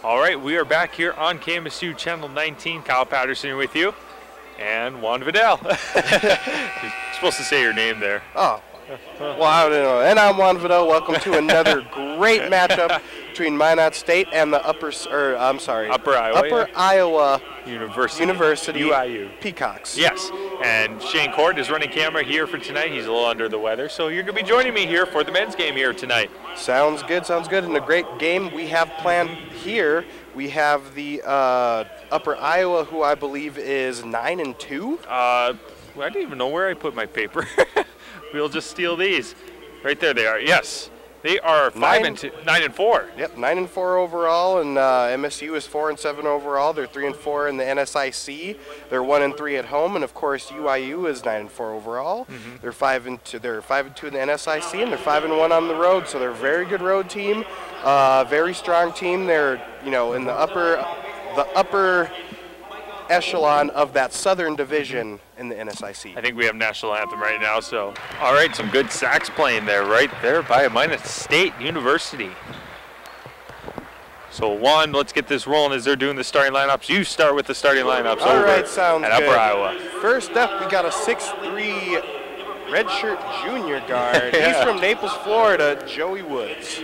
All right, we are back here on KMSU Channel 19. Kyle Patterson with you, and Juan Vadell. You're supposed to say your name there. Oh, well, I don't know. And I'm Juan Vadell. Welcome to another great matchup between Minot State and the Upper Iowa University UIU Peacocks. Yes, and Shayne Court is running camera here for tonight. He's a little under the weather, so you're going to be joining me here for the men's game here tonight. Sounds good, sounds good. And a great game we have planned here. We have the Upper Iowa, who I believe is 9-2. I didn't even know where I put my paper. We'll just steal these. Right there they are. Yes. They are 9-4. Yep, 9-4 overall, and MSU is 4-7 overall. They're 3-4 in the NSIC. They're 1-3 at home, and of course UIU is 9-4 overall. Mm-hmm. They're 5-2. They're 5-2 in the NSIC, and they're 5-1 on the road. So they're a very good road team, very strong team. They're in the upper echelon of that Southern Division in the NSIC. I think we have national anthem right now, so. All right, some good sax playing there, right there by Minot State University. So Juan, let's get this rolling as they're doing the starting lineups. You start with the starting lineups All right, sounds at good. Upper Iowa. First up, we got a 6'3" redshirt junior guard. He's from Naples, Florida, Joey Woods.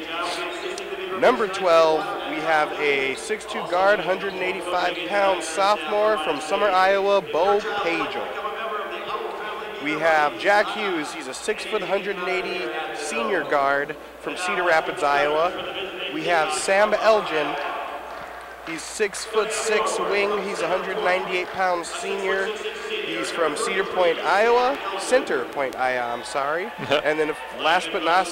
Number 12, we have a 6'2" guard, 185-pound sophomore from Summer, Iowa, Bo Pagel. We have Jack Hughes. He's a 6 foot, 180 senior guard from Cedar Rapids, Iowa. We have Sam Elgin. He's 6'6" wing. He's a 198-pound senior. He's from Cedar Point, Iowa. Center Point, I'm sorry. And then last but not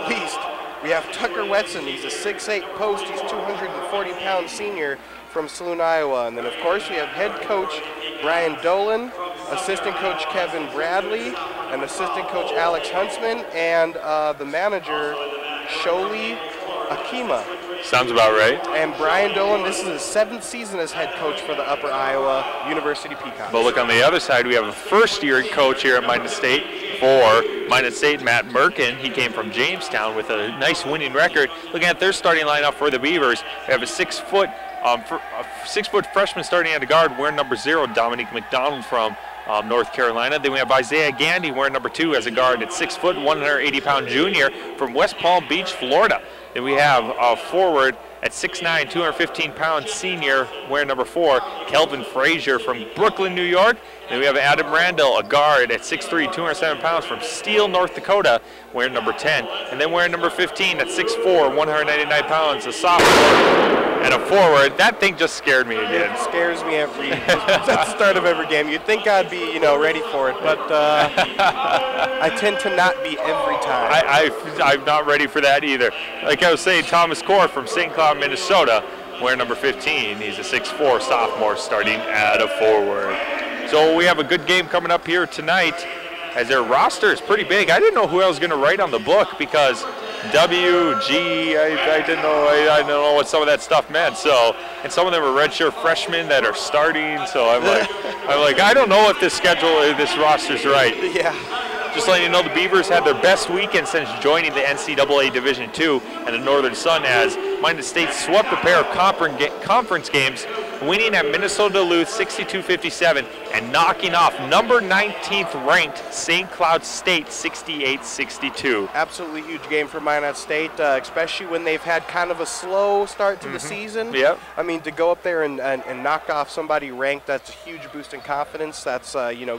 least, we have Tucker Wetson. He's a 6'8" post. He's 240-pound senior from Saloon, Iowa. And then, of course, we have head coach Brian Dolan, assistant coach Kevin Bradley, and assistant coach Alex Huntsman, and the manager Sholi Akima. Sounds about right. And Brian Dolan, this is his 7th season as head coach for the Upper Iowa University Peacocks. But look on the other side, we have a first-year coach here at Minot State for Minot State, Matt Merkin. He came from Jamestown with a nice winning record. Looking at their starting lineup for the Beavers, we have a 6 foot freshman starting at the guard wearing number 0, Dominique McDonald from North Carolina. Then we have Isaiah Gandy wearing number 2 as a guard at 6 foot, 180-pound junior from West Palm Beach, Florida. Then we have a forward at 6'9", 215-pound senior wearing number 4, Kelvin Frazier from Brooklyn, New York. Then we have Adam Randall, a guard at 6'3", 207 pounds from Steele, North Dakota, wearing number 10. And then wearing number 15 at 6'4", 199 pounds, a sophomore and a forward. That thing just scared me again. It scares me at the start of every game. You'd think I'd be, ready for it, but I tend to not be every time. I'm not ready for that either. Like I was saying, Thomas Court from St. Cloud, Minnesota, wearing number 15. He's a 6'4" sophomore starting at a forward. So we have a good game coming up here tonight as their roster is pretty big. I didn't know who I was going to write on the book because I didn't know what some of that stuff meant. So, and some of them are redshirt freshmen that are starting. So I'm like, I don't know if this roster's right. Yeah. Just letting you know, the Beavers had their best weekend since joining the NCAA Division II and the Northern Sun as Minot State swept a pair of conference games, winning at Minnesota Duluth 62-57 and knocking off number 19th ranked St. Cloud State 68-62. Absolutely huge game for Minot State, especially when they've had kind of a slow start to the season. Yep. I mean, to go up there and knock off somebody ranked, that's a huge boost in confidence. That's,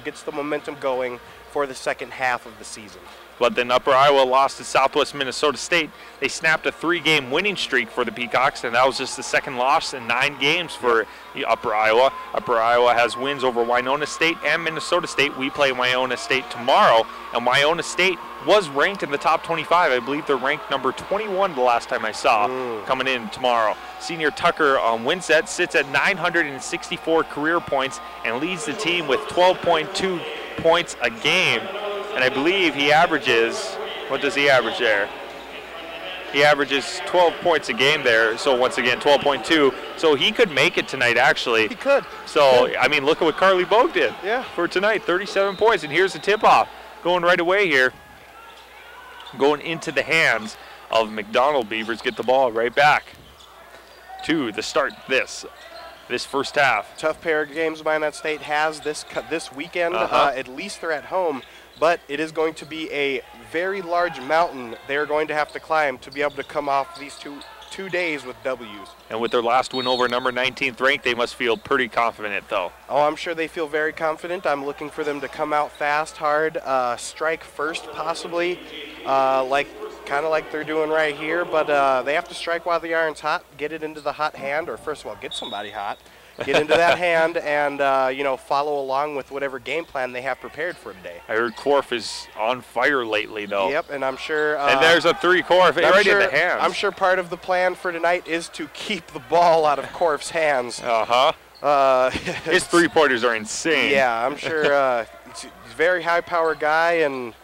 gets the momentum going for the second half of the season. But then Upper Iowa lost to Southwest Minnesota State. They snapped a 3-game winning streak for the Peacocks, and that was just the second loss in 9 games for Upper Iowa. Upper Iowa has wins over Winona State and Minnesota State. We play Winona State tomorrow, and Winona State was ranked in the top 25. I believe they're ranked number 21 the last time I saw coming in tomorrow. Senior Tucker Winsett sits at 964 career points and leads the team with 12.2 points a game. And I believe he averages, what does he average there? He averages 12 points a game there, so once again, 12.2. So he could make it tonight, actually. He could. So, I mean, look at what Carly Bogue did for tonight, 37 points. And here's the tip-off going right away here, going into the hands of McDonald. Beavers get the ball right back. to the start this first half. Tough pair of games Minot State has this weekend. At least they're at home, but it is going to be a very large mountain they're going to have to climb to be able to come off these two days with W's. And with their last win over number 19th ranked, they must feel pretty confident, though. Oh, I'm sure they feel very confident. I'm looking for them to come out fast, hard, strike first possibly, kind of like they're doing right here, but they have to strike while the iron's hot, get it into the hot hand, or first of all, get somebody hot, get into that hand, and follow along with whatever game plan they have prepared for today. I heard Korf is on fire lately, though. Yep, and I'm sure. And there's a 3 Korf right in the hands. I'm sure part of the plan for tonight is to keep the ball out of Korf's hands. His 3-pointers are insane. Yeah, I'm sure he's a very high-power guy, and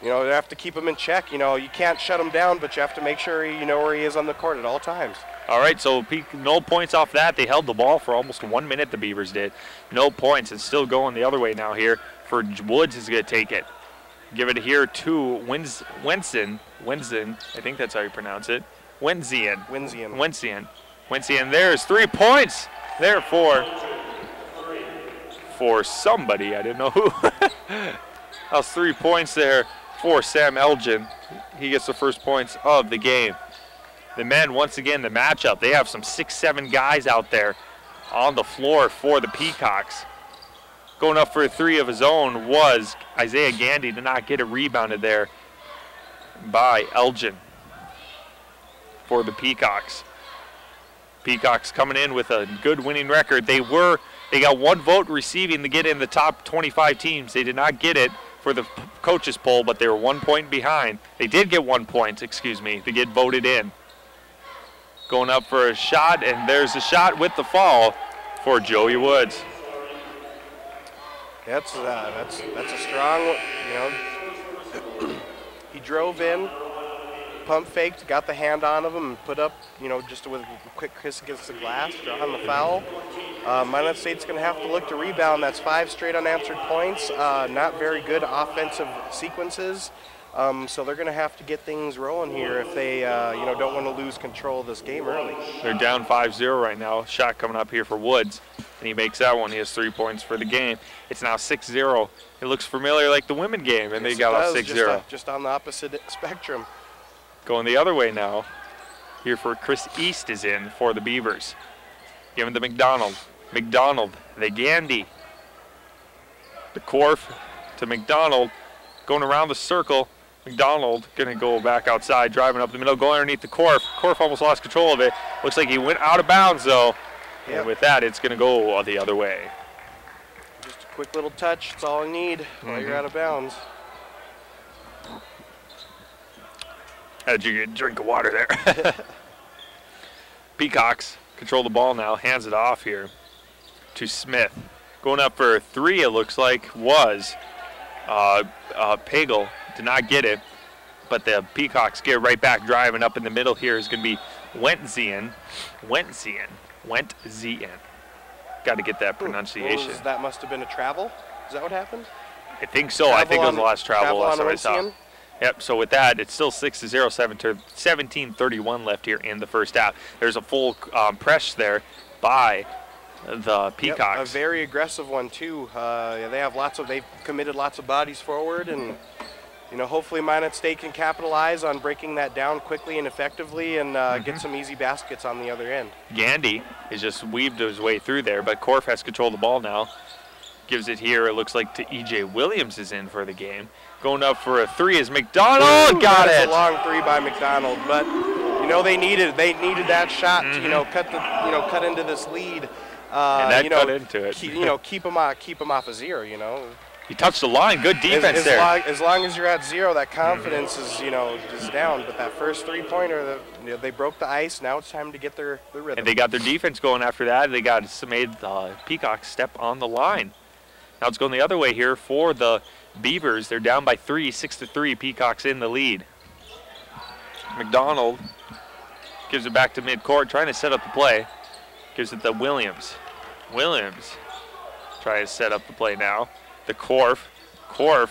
you have to keep him in check. You can't shut him down, but you have to make sure you know where he is on the court at all times. All right, so no points off that. They held the ball for almost 1 minute, the Beavers did. No points. It's still going the other way now here. For Woods is going to take it. Give it here to Wensen. I think that's how you pronounce it. Wensian. There's 3 points there for somebody. I didn't know who. That was 3 points there for Sam Elgin. He gets the first points of the game. The men, once again, the matchup. They have some 6-7 guys out there on the floor for the Peacocks. Going up for a 3 of his own was Isaiah Gandy. Did not get it rebounded there by Elgin for the Peacocks. Peacocks coming in with a good winning record. They got 1 vote receiving to get in the top 25 teams. They did not get it for the coaches poll, but they were 1 point behind. They did get 1 point, to get voted in. Going up for a shot, and there's a shot with the fall for Joey Woods. That's a strong, he drove in, pump faked, got the hand on him, and put up, just with a quick kiss against the glass, drawing the foul. Minot State's going to have to look to rebound. That's 5 straight unanswered points. Not very good offensive sequences. So they're going to have to get things rolling here if they, don't want to lose control of this game early. They're down 5-0 right now. Shot coming up here for Woods, and he makes that one. He has 3 points for the game. It's now 6-0. It looks familiar like the women game, and they got off 6-0. Just on the opposite spectrum. Going the other way now. Here for Chris East is in for the Beavers. Giving to McDonald. The Gandy. The Korf to McDonald. Going around the circle. McDonald going to go back outside, driving up the middle, going underneath the Korf. Korf almost lost control of it. Looks like he went out of bounds, though. Yep. And with that, it's going to go the other way. Just a quick little touch. That's all I need while you're out of bounds. Had you get a drink of water there. Peacocks control the ball now. Hands it off here to Smith. Going up for a 3, it looks like, was Pagel. Did not get it, but the Peacocks get right back. Driving up in the middle here is going to be Wentsian. Got to get that pronunciation. That must have been a travel. Is that what happened? I think so. I think it was the last travel last time I saw. Yep, so with that, it's still 6-0, 17:31 left here in the first half. There's a full press there by the Peacocks. Yep, a very aggressive one, too. They've committed lots of bodies forward, and hopefully Minot State can capitalize on breaking that down quickly and effectively and get some easy baskets on the other end. Gandy has just weaved his way through there, but Korf has control of the ball now. Gives it here, it looks like to E.J. Williams is in for the game. Going up for a 3 is McDonald. Got it. A long 3 by McDonald, but they needed that shot to cut into this lead. And that cut into it. Keep them off of 0. He touched the line. Good defense there. As long as you're at 0, that confidence is down. But that first 3-pointer, they broke the ice. Now it's time to get their rhythm. And they got their defense going after that. They made the Peacocks step on the line. Now it's going the other way here for the Beavers. They're down by 3, 6-3. Peacocks in the lead. McDonald gives it back to midcourt, trying to set up the play. Gives it to Williams. Williams tries to set up the play now. The Korf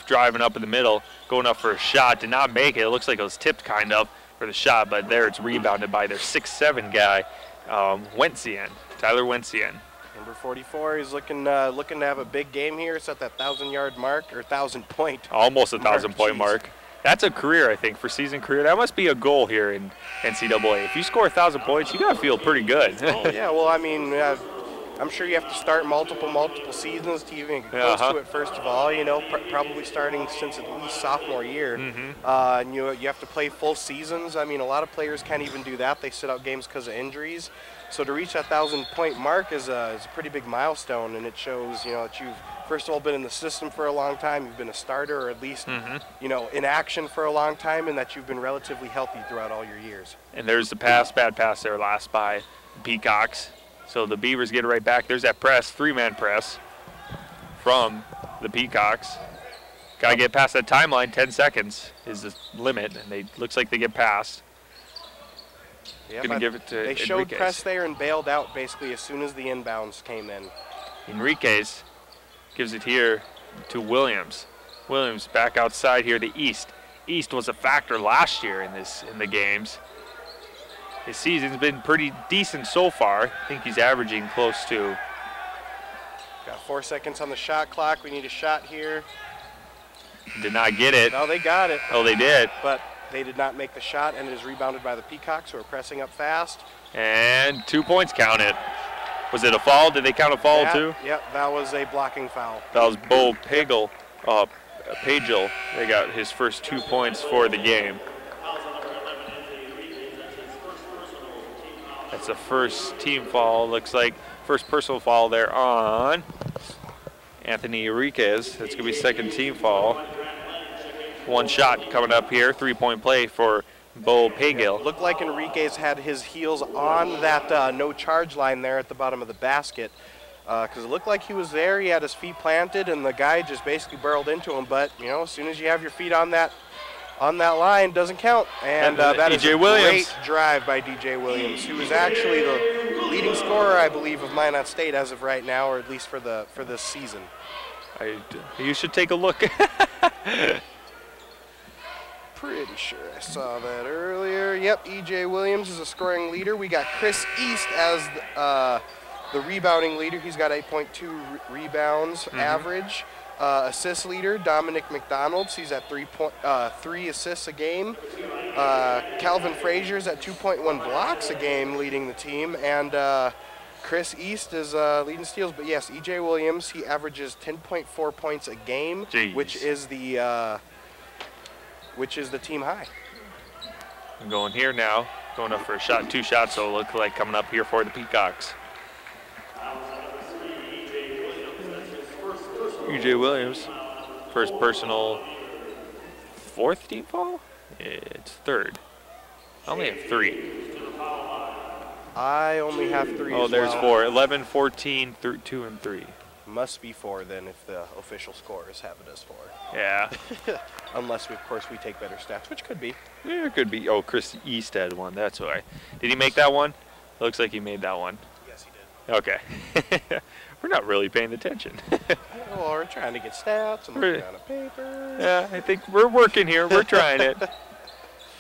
driving up in the middle, going up for a shot. Did not make it. It looks like it was tipped kind of for the shot, but there it's rebounded by their 6'7" guy Wentzian, Tyler Wentzian. Number 44, he's looking to have a big game here. It's at that 1,000-yard mark, or 1,000-point. Almost a 1,000-point mark. That's a career, I think, for season career. That must be a goal here in NCAA. If you score 1,000 points, you gotta feel pretty good. Oh, yeah, well, I mean, I'm sure you have to start multiple seasons to even get close to it. First of all, you know, probably starting since at least sophomore year, and you have to play full seasons. I mean, a lot of players can't even do that. They sit out games because of injuries. So to reach that 1,000-point mark is a pretty big milestone, and it shows, you know, that you've first of all been in the system for a long time. You've been a starter, or at least, you know, in action for a long time, and that you've been relatively healthy throughout all your years. And there's the pass, bad pass there last by the Peacocks. So the Beavers get it right back. There's that press, 3-man press from the Peacocks. Got to get past that timeline. 10 seconds is the limit, and they looks like they get past. Yeah, Gonna give it to they showed Enriquez. press there and bailed out basically as soon as the inbounds came in. Enriquez gives it here to Williams. Williams back outside here to East. East was a factor last year in the games. His season's been pretty decent so far. I think he's averaging close to. Got 4 seconds on the shot clock. We need a shot here. Did not get it. No, they got it. Oh, they did. But they did not make the shot, and it is rebounded by the Peacocks, who are pressing up fast. And 2 points counted. Was it a foul? Did they count a foul too? Yep, that was a blocking foul. That was Bo Pagel. Pagel. They got his first 2 points for the game. That's the first team foul. Looks like first personal foul there on Anthony Enriquez. That's going to be second team foul. One shot coming up here. 3-point play for Bo Pagel. Looked like Enriquez had his heels on that no charge line there at the bottom of the basket, because it looked like he was there. He had his feet planted, and the guy just basically burrowed into him. But you know, as soon as you have your feet on that line, doesn't count. And that is a great drive by DJ Williams, who is actually the leading scorer, I believe, of Minot State as of right now, or at least for this season. You should take a look. Pretty sure I saw that earlier. Yep, E.J. Williams is a scoring leader. We got Chris East as the rebounding leader. He's got 8.2 rebounds average. Assist leader, Dominic McDonald's. He's at 3 assists a game. Calvin Frazier's at 2.1 blocks a game, leading the team. And Chris East is leading steals. But yes, E.J. Williams, he averages 10.4 points a game, which is the team high. I'm going here now, going up for a shot, 2 shots, so it looks like coming up here for the Peacocks. E.J. Williams, first personal, 4th team foul? It's 3rd. I only have 3. I only have 3 Oh, as there's well. 4, 11, 14, 2, and 3. Must be 4 then if the official scorers have it as 4. Yeah. Unless, of course, we take better stats, which could be. Yeah, it could be. Oh, Chris East had one, that's why. Did he make that one? Looks like he made that one. Yes, he did. Okay. We're not really paying attention. Well, we're trying to get stats and looking down a paper. Yeah, I think we're working here. We're trying it.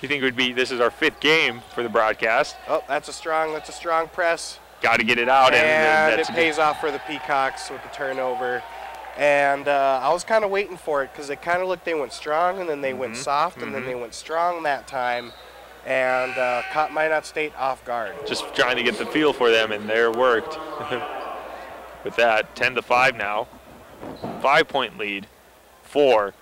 You think it would be, this is our 5th game for the broadcast. Oh, that's a strong press. Got to get it out. And it pays off for the Peacocks with the turnover. And I was kind of waiting for it because it kind of looked they went strong and then they went soft and then they went strong that time and caught Minot State off guard. Just trying to get the feel for them, and there it worked. With that, 10-5 now. 5-point lead for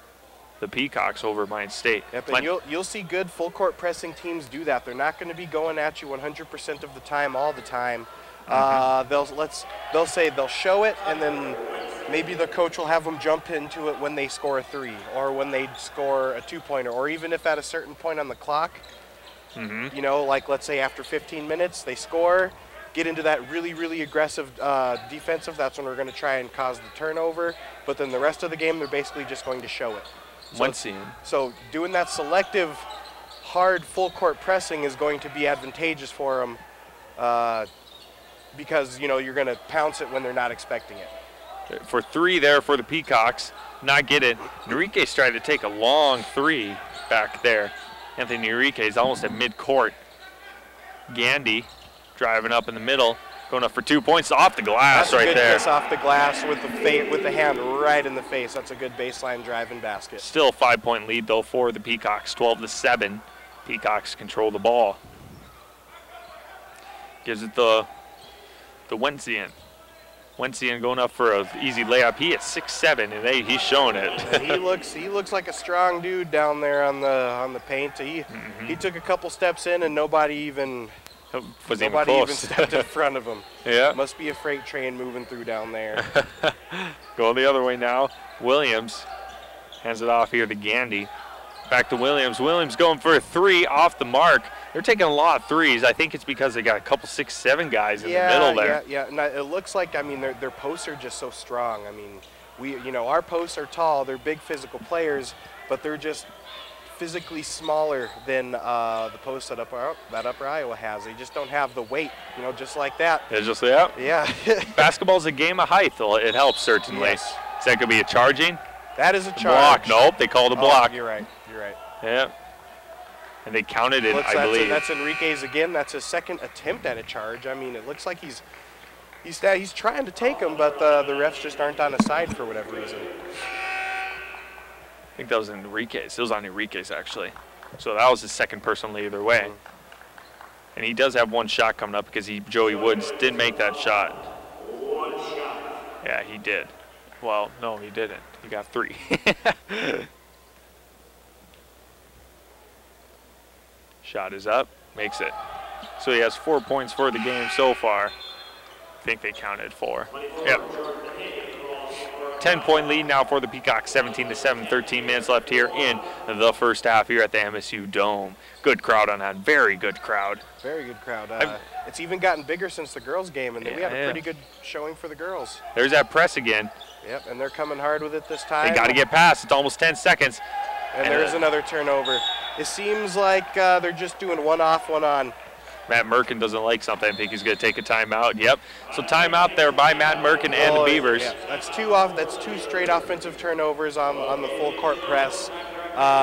the Peacocks over Minot State. Yep, and you'll see good full court pressing teams do that. They're not going to be going at you 100% of the time all the time. They'll say they'll show it, and then maybe the coach will have them jump into it when they score a 3 or when they score a 2-pointer, or even if at a certain point on the clock, you know, like let's say after 15 minutes they score, get into that really, really aggressive defensive. That's when we're going to try and cause the turnover. But then the rest of the game, they're basically just going to show it. So doing that selective, hard full court pressing is going to be advantageous for them because, you know, you're going to pounce it when they're not expecting it. For 3 there for the Peacocks, not get it. Enriquez tried to take a long 3 back there. Anthony Enriquez almost at mid-court. Gandy driving up in the middle, going up for 2 points off the glass. That's right a good there. kiss off the glass with the hand right in the face. That's a good baseline driving basket. Still a 5-point lead though for the Peacocks, 12-7. Peacocks control the ball. Gives it the Wensian. Wensian going up for an easy layup. He at 6'7", and he's showing it. And he looks like a strong dude down there on the paint. He took a couple steps in and nobody even stepped in front of him. Yeah. Must be a freight train moving through down there. Going the other way now. Williams hands it off here to Gandy. Back to Williams. Williams going for a 3 off the mark. They're taking a lot of threes. I think it's because they got a couple 6'7" guys in the middle there. Yeah. And it looks like, I mean, their posts are just so strong. I mean, our posts are tall. They're big physical players, but they're just physically smaller than the posts that Upper Iowa has. They just don't have the weight, just like that. It's just Yeah. Basketball's a game of height, though. It helps certainly. Yes. Is that gonna be a charging? That is a charge. Block. Nope, they called a block. You're right. Yeah. And they counted it, I believe. That's Enrique's again. That's his second attempt at a charge. I mean, it looks like he's trying to take him, but the refs just aren't on his side for whatever reason. I think that was Enrique's. It was on Enrique's, actually. So that was his second personal either way. And he does have one shot coming up because Joey Woods did make that shot. Yeah, he did. Well, no, he didn't. He got 3. Shot is up, makes it. So he has 4 points for the game so far. I think they counted 4. Yep. 10-point lead now for the Peacocks, 17-7, 13 minutes left here in the first half here at the MSU Dome. Good crowd on that, very good crowd. Very good crowd. It's even gotten bigger since the girls' game, and we have a pretty good showing for the girls. There's that press again. Yep, and they're coming hard with it this time. They got to get past. It's almost 10 seconds. And there's another turnover. It seems like they're just doing one off, one on. Matt Merkin doesn't like something. I think he's going to take a timeout. Yep. So timeout there by Matt Merkin and the Beavers. Yeah. That's two straight offensive turnovers on the full court press.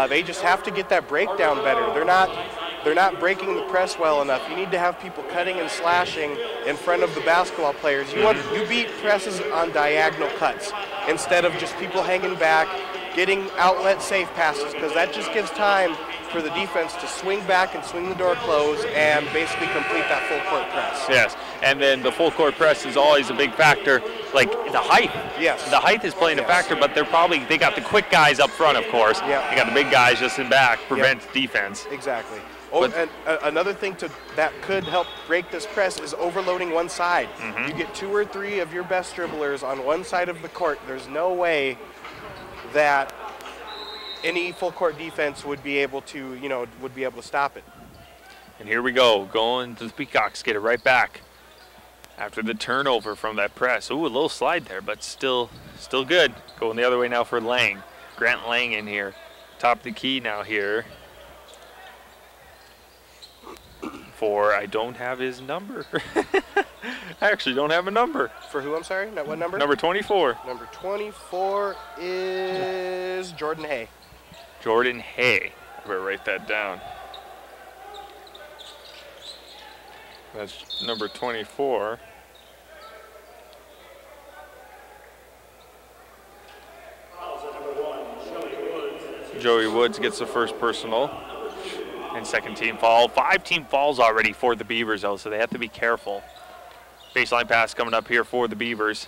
They just have to get that breakdown better. They're not breaking the press well enough. You need to have people cutting and slashing in front of the basketball players. You beat presses on diagonal cuts instead of just people hanging back, getting outlet safe passes, because that just gives time for the defense to swing back and swing the door closed and basically complete that full court press. Yes, and then the full court press is always a big factor, like the height. Yes. The height is playing a factor, but they got the quick guys up front, of course. Yeah. They got the big guys just in back, prevent defense. Exactly. Oh, and another thing that could help break this press is overloading one side. You get 2 or 3 of your best dribblers on one side of the court. There's no way that any full court defense would be able to, stop it. And here we go, going to the Peacocks, get it right back after the turnover from that press. Ooh, a little slide there, but still good. Going the other way now for Lang. Grant Lang in here, top of the key now here. I don't have his number. I actually don't have a number. For who, I'm sorry? What number? Number 24. Number 24 is Jordan Hay. Jordan Hay. I better write that down. That's number 24. Joey Woods gets the first personal. And second team foul. 5 team fouls already for the Beavers, though, so they have to be careful. Baseline pass coming up here for the Beavers,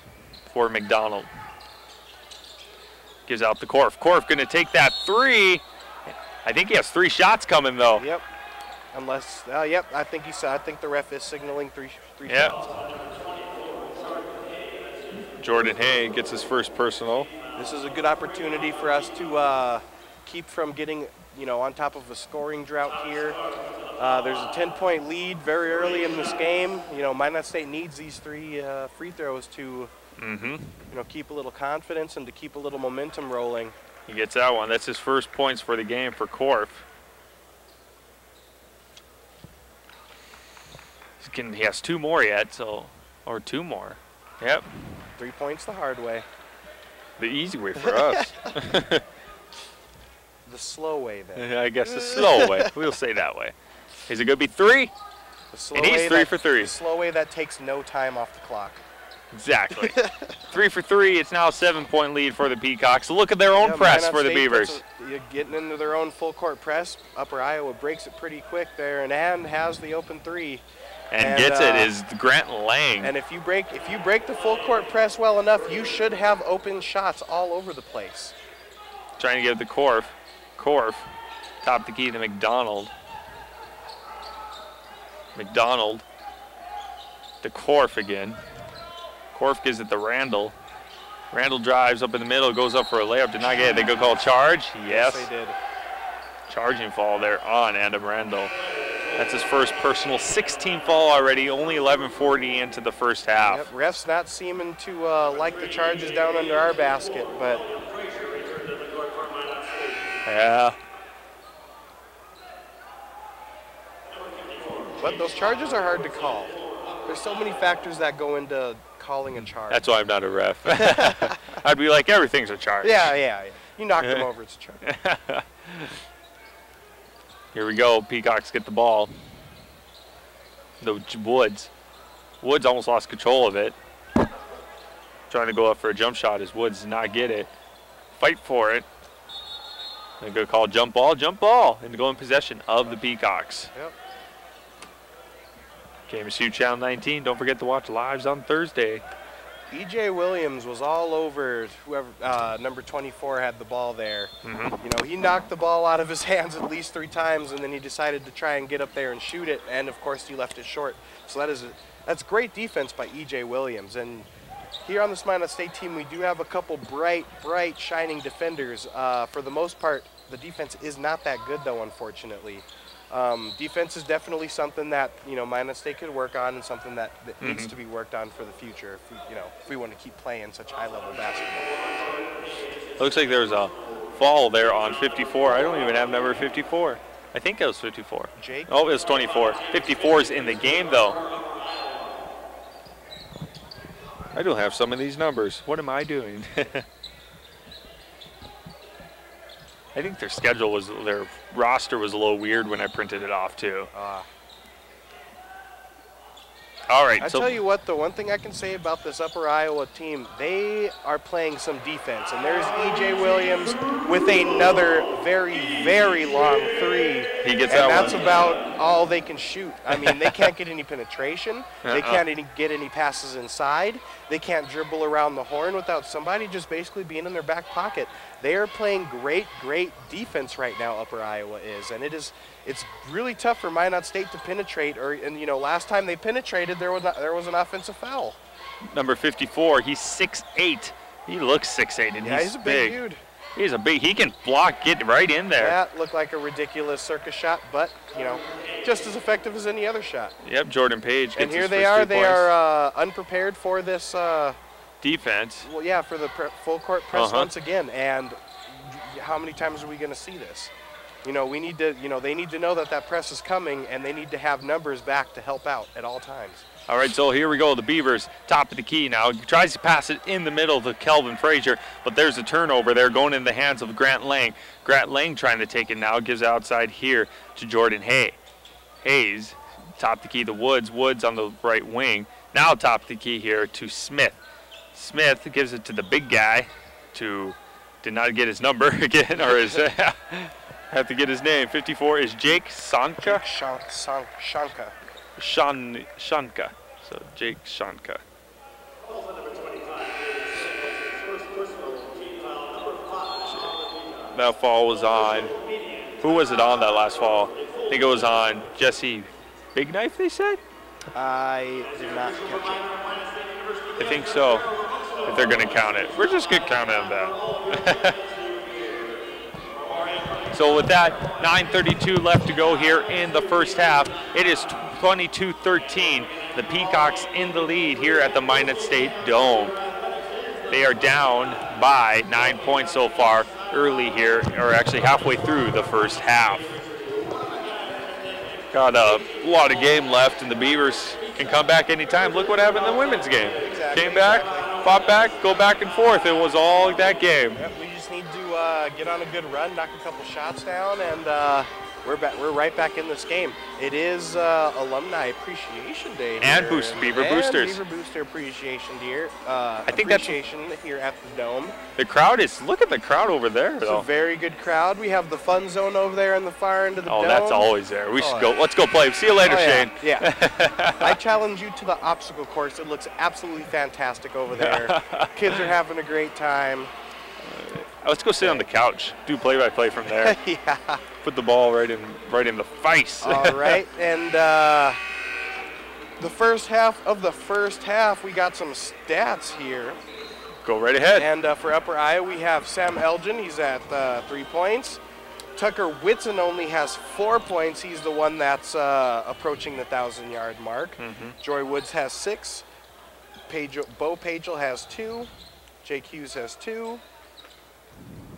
for McDonald. Gives out to Korf. Korf going to take that 3. I think he has 3 shots coming, though. Yep. Unless, I think the ref is signaling three shots. Jordan Hay gets his first personal. This is a good opportunity for us to keep from getting on top of a scoring drought here. There's a 10-point lead very early in this game. Minot State needs these 3 free throws to, keep a little confidence and to keep a little momentum rolling. He gets that one. That's his first points for the game for Korf. He has 2 more yet, or 2 more. Yep. 3 points the hard way. The easy way for us. The slow way, then. I guess the slow way. We'll say that way. Is it going to be 3? And he's 3 for 3. The slow way that takes no time off the clock. Exactly. 3 for 3. It's now a 7-point lead for the Peacocks. Look at their own press for the Beavers. You're getting into their own full court press. Upper Iowa breaks it pretty quick there and has the open 3. And gets it is Grant Lang. And if you break the full court press well enough, you should have open shots all over the place. Trying to get the Korf. Korf, top the key to McDonald. McDonald to Korf again. Korf gives it to Randall. Randall drives up in the middle, goes up for a layup. Did not get it. They go call charge. Yes, they did. Charging foul there on Adam Randall. That's his first personal 16 foul already, only 11:40 into the first half. Yep, refs not seeming to like the charges down under our basket, but yeah. But those charges are hard to call. There's so many factors that go into calling a charge. That's why I'm not a ref. I'd be like, everything's a charge. Yeah. You knock them over, it's a charge. Here we go. Peacocks get the ball. The Woods. Woods almost lost control of it. Trying to go up for a jump shot as Woods did not get it. Fight for it. They're going to call jump ball, and go in possession of the Peacocks. Yep. KMSU Channel 19. Don't forget to watch lives on Thursday. E.J. Williams was all over whoever number 24 had the ball there. Mm-hmm. You know, he knocked the ball out of his hands at least 3 times, and then he decided to try and get up there and shoot it, and of course he left it short. So that's great defense by E.J. Williams. And here on this Minot State team, we do have a couple bright, shining defenders. For the most part, the defense is not that good, though, unfortunately. Defense is definitely something that, you know, Minot State could work on, and something that needs to be worked on for the future if we want to keep playing such high-level basketball. Looks like there's a fall there on 54. I don't even have number 54. I think it was 54. Jake? Oh, it was 24. 54 is in the game, though. I don't have some of these numbers. What am I doing? I think their roster was a little weird when I printed it off too. All right. I tell you what, the one thing I can say about this Upper Iowa team, they are playing some defense. And there's E.J. Williams with another very, very long 3. He gets that one. And that's about all they can shoot. I mean, they can't get any penetration. They can't get any passes inside. They can't dribble around the horn without somebody just basically being in their back pocket. They are playing great defense right now, Upper Iowa is. And it's really tough for Minot State to penetrate. And you know, last time they penetrated, there was an offensive foul. Number 54, he's 6'8". He looks 6'8", and he's a big dude. He can block, get right in there. That looked like a ridiculous circus shot, but you know, just as effective as any other shot. Yep, Jordan Page gets and here his they first are. 2 They points. are unprepared for this defense. Well, yeah, for the full court press once again. And how many times are we going to see this? You know, we need to. You know, they need to know that press is coming, and they need to have numbers back to help out at all times. All right, so here we go. The Beavers, top of the key now. He tries to pass it in the middle to Kelvin Frazier, but there's a turnover there going in the hands of Grant Lang. Grant Lang trying to take it now, gives it outside here to Jordan Hayes, top the key to Woods. Woods on the right wing. Now top the key here to Smith. Smith gives it to the big guy did not get his number again, or his, have to get his name. 54 is Jake Sanka. Shanka. Shanka. So Jake Shanka. That fall was on. Who was it on that last fall? I think it was on Jesse Big Knife, they said? I did not catch it. I think so, if they're going to count it. We're just going to count on that. So with that, 9:32 left to go here in the first half. It is 22-13. The Peacocks in the lead here at the Minot State Dome. They are down by 9 points so far early here, or actually halfway through the first half. Got a lot of game left, and the Beavers can come back anytime. Look what happened in the women's game. Exactly, Came back, fought back, go back and forth. It was all that game. Yep, we just need to get on a good run, knock a couple shots down, and We're right back in this game. It is Alumni Appreciation Day here. And Beaver Boosters. Beaver Booster Appreciation Day. I think appreciation here at the Dome. The crowd is, look at the crowd over there. It's a very good crowd. We have the fun zone over there in the far end of the Dome. Oh, that's always there. We should go. Let's go play. See you later, Shayne. Yeah. I challenge you to the obstacle course. It looks absolutely fantastic over there. Kids are having a great time. Let's go sit on the couch. Do play-by-play from there. Yeah. Put the ball right in the face. All right, and the first half of the first half, we got some stats here. Go right ahead. And for Upper Iowa, we have Sam Elgin. He's at 3 points. Tucker Whitson only has 4 points. He's the one that's approaching the 1,000-yard mark. Joy Woods has 6. Bo Pagel has 2. Jake Hughes has 2.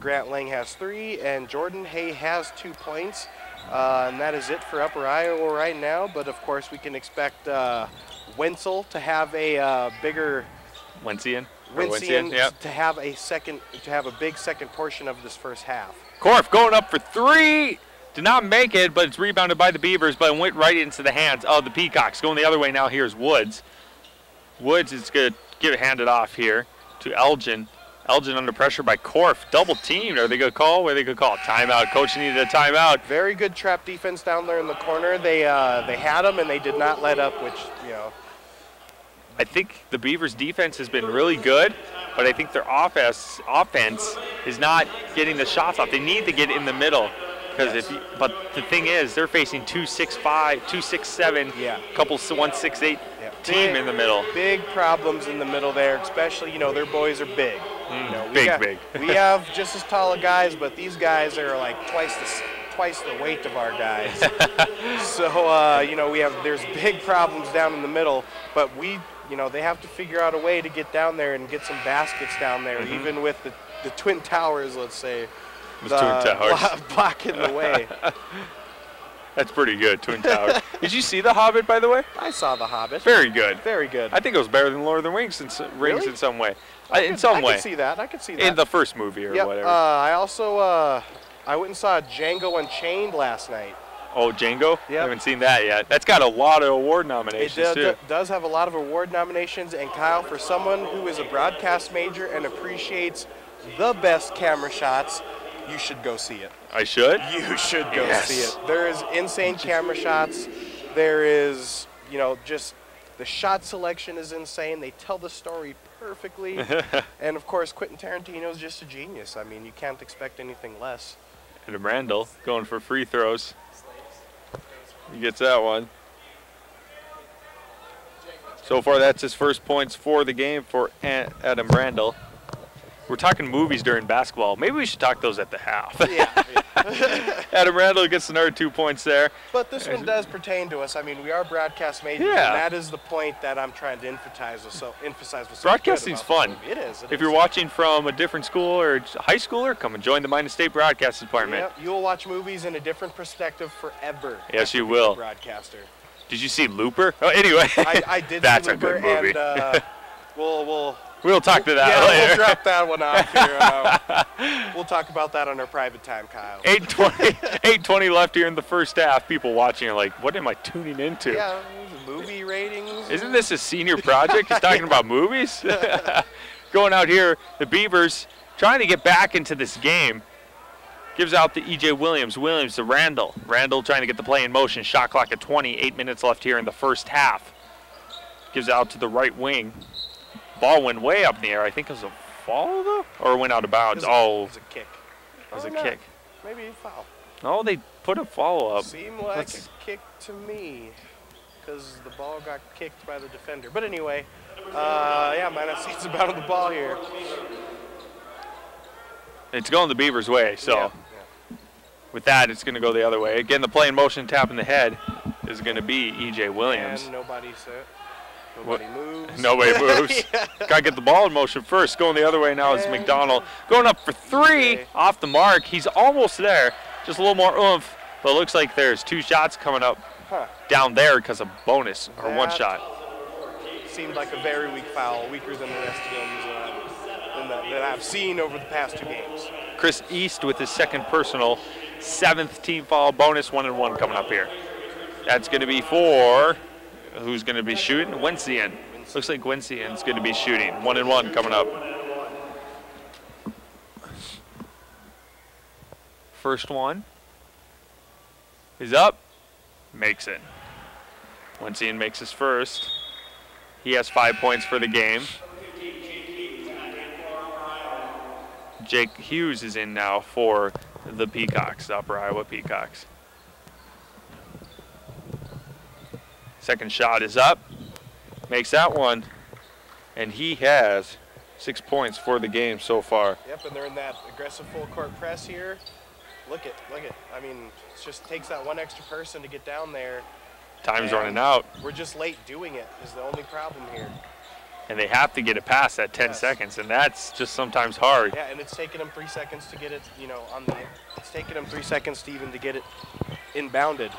Grant Lang has 3, and Jordan Hay has 2 points. And that is it for Upper Iowa right now. But of course, we can expect Wenzel to have a bigger Wensian, yep. to have a big second portion of this first half. Korf going up for 3. Did not make it, but it's rebounded by the Beavers, but it went right into the hands of the Peacocks. Going the other way now, here's Woods. Woods is going to get it handed off here to Elgin. Elgin under pressure by Korf. Double teamed. Are they going to call? What are they going to call? Timeout. Coach needed a timeout. Very good trap defense down there in the corner. They had them, and they did not let up, which, you know. I think the Beavers' defense has been really good, but I think their offense is not getting the shots off. They need to get in the middle. Yes. But the thing is, they're facing 2-6-5, 2-6-7, couple 1-6-8 team in the middle. Big problems in the middle there, especially, you know, their boys are big. You know, big. We have just as tall of guys, but these guys are like twice the weight of our guys. So, you know, there's big problems down in the middle, but they have to figure out a way to get down there and get some baskets down there, even with the Twin Towers, let's say. Blocking the way. That's pretty good, Twin Towers. Did you see The Hobbit, by the way? I saw The Hobbit. Very good. Very good. I think it was better than Lord of the Rings in some way. I could see that. In the first movie or whatever. I also I went and saw Django Unchained last night. Oh, Django? Yep. I haven't seen that yet. That's got a lot of award nominations, too. It does have a lot of award nominations. And, Kyle, for someone who is a broadcast major and appreciates the best camera shots, you should go see it. I should? You should go see it. There is insane camera shots. There is, just the shot selection is insane. They tell the story perfectly. And, of course, Quentin Tarantino is just a genius. I mean, you can't expect anything less. Adam Randall going for free throws. He gets that one. So far, that's his first points for the game for Adam Randall. We're talking movies during basketball. Maybe we should talk those at the half. Yeah. Adam Randall gets another 2 points there. But this one does pertain to us. I mean, we are broadcast majors, and that is the point that I'm trying to emphasize with. Broadcasting's fun. It is. If you're watching from a different school or high schooler, come and join the Minot State Broadcast Department. Yep, you will watch movies in a different perspective forever. Yes, you will. Broadcaster. Did you see Looper? Oh, anyway. I did That's see Looper, a good movie. And we'll talk to that later. We'll drop that one off here. We'll talk about that on our private time, Kyle. 8:20 left here in the first half. People watching are like, what am I tuning into? Yeah, movie ratings. Isn't this a senior project? He's talking about movies? Going out here, the Beavers trying to get back into this game. Gives out to E.J. Williams. Williams to Randall. Randall trying to get the play in motion. Shot clock at 20. 8 minutes left here in the first half. Gives out to the right wing. Ball went way up in the air. I think it was a foul, though? Or it went out of bounds? It was a kick. It was a kick. Maybe a foul. No, they put a follow-up. Seemed like a kick to me because the ball got kicked by the defender. But anyway, Minot State's about on the ball here. It's going the Beavers' way, so with that, it's going to go the other way. Again, the play in motion tap in the head is going to be E.J. Williams. And nobody moves. Nobody moves. Got to get the ball in motion first. Going the other way now is McDonald. Going up for 3 off the mark. He's almost there. Just a little more oomph. But it looks like there's 2 shots coming up down there because of bonus or 1 shot. Seemed like a very weak foul, weaker than the rest of them that I've seen over the past 2 games. Chris East with his second personal. 7th team foul bonus, 1-1 coming up here. That's going to be for, who's going to be shooting? Wencian. Looks like Wencian's going to be shooting. 1-1 coming up. First one is up, makes it. Wencian makes his first. He has 5 points for the game. Jake Hughes is in now for the Peacocks, the Upper Iowa Peacocks. Second shot is up, makes that one, and he has 6 points for the game so far. Yep, and they're in that aggressive full court press here. Look it. I mean, it just takes that one extra person to get down there. Time's running out. We're just late doing it is the only problem here. And they have to get it past that 10 seconds, and that's just sometimes hard. Yeah, and it's taking them 3 seconds to get it, it's taking them 3 seconds to even to get it inbounded.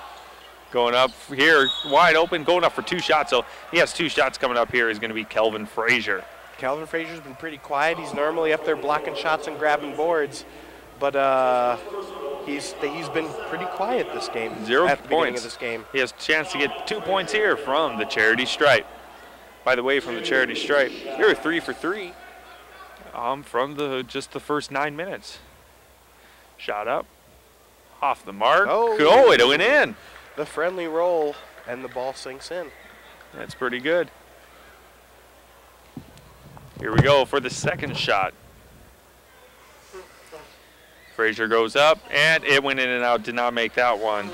Going up here, wide open, going up for 2 shots. So he has 2 shots coming up here. Is going to be Kelvin Frazier. Kelvin Frazier's been pretty quiet. He's normally up there blocking shots and grabbing boards, but he's been pretty quiet this game. 0 at the beginning points. Of this game. He has a chance to get 2 points here from the charity stripe. By the way, from the charity stripe, you're 3 for 3 from just the first 9 minutes. Shot up, off the mark. Oh, it went in. The friendly roll, and the ball sinks in. That's pretty good. Here we go for the second shot. Frazier goes up, and it went in and out. Did not make that one.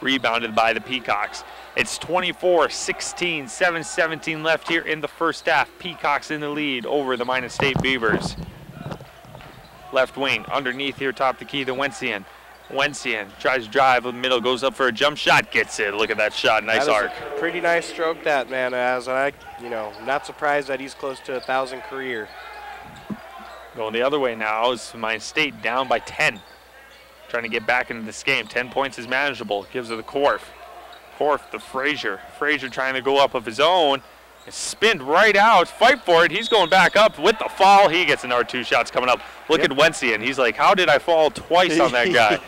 Rebounded by the Peacocks. It's 24-16, 7:17 left here in the first half. Peacocks in the lead over the Minot State Beavers. Left wing, underneath here, top the key, the Wencian. Wencian tries to drive in the middle, goes up for a jump shot, gets it. Look at that shot, nice arc. A pretty nice stroke that man has. I'm not surprised that he's close to 1,000 career. Going the other way now is Minot State down by 10. Trying to get back into this game. 10 points is manageable. Gives it to Korf. Korf to Frazier. Frazier trying to go up of his own. Spinned right out. Fight for it. He's going back up with the foul. He gets another 2 shots coming up. Look at Wencian. He's like, how did I fall twice on that guy?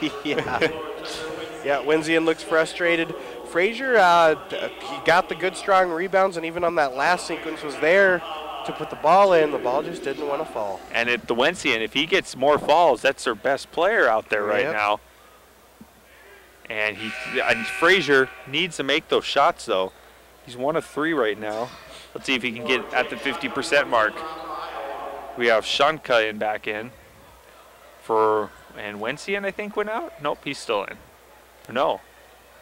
Yeah, Wencian looks frustrated. Frazier, he got the good, strong rebounds, and even on that last sequence was there to put the ball in. The ball just didn't want to fall. And the Wencian, if he gets more falls, that's their best player out there right now. And Frazier needs to make those shots, though. He's 1 of 3 right now. Let's see if he can get at the 50% mark. We have Shanka back in. And Wencian, I think, went out? Nope, he's still in. No.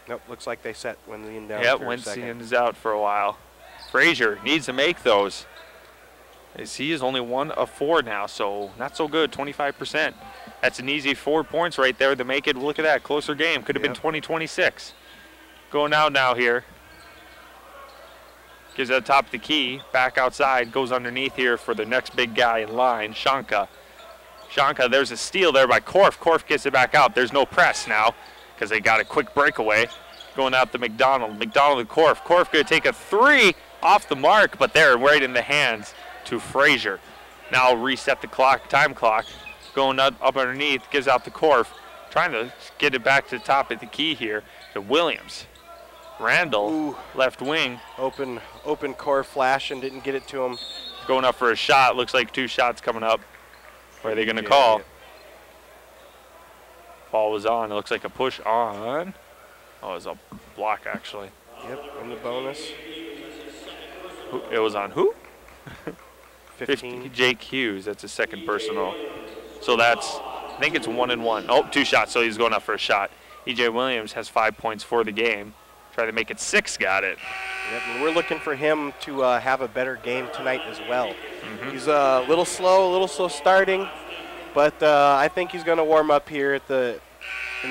Nope, looks like they set Wencian down. Yep, Wencian is out for a while. Frazier needs to make those. He is only 1 of 4 now, so not so good, 25%. That's an easy 4 points right there to make it. Look at that, closer game. Could have been 20-26. Going out now here. Gives it at the top of the key, back outside, goes underneath here for the next big guy in line, Shanka. Shanka, there's a steal there by Korf. Korf gets it back out. There's no press now because they got a quick breakaway. Going out to McDonald. McDonald to Korf. Korf going to take a 3 off the mark, but they're right in the hands to Frazier. Now reset the clock, time clock. Going up underneath, gives out to Korf. Trying to get it back to the top of the key here to Williams. Randall, left wing. Open core flash and didn't get it to him. Going up for a shot. Looks like 2 shots coming up. What are they going to call? Ball was on. It looks like a push on. Oh, it was a block, actually. Yep, and the bonus. It was on who? 15. Jake Hughes. That's a second personal. So that's, I think it's 1 and 1. Oh, 2 shots, so he's going up for a shot. E.J. Williams has 5 points for the game. Try to make it 6, got it. Yep, and we're looking for him to have a better game tonight as well. He's a little slow starting, but I think he's going to warm up here in the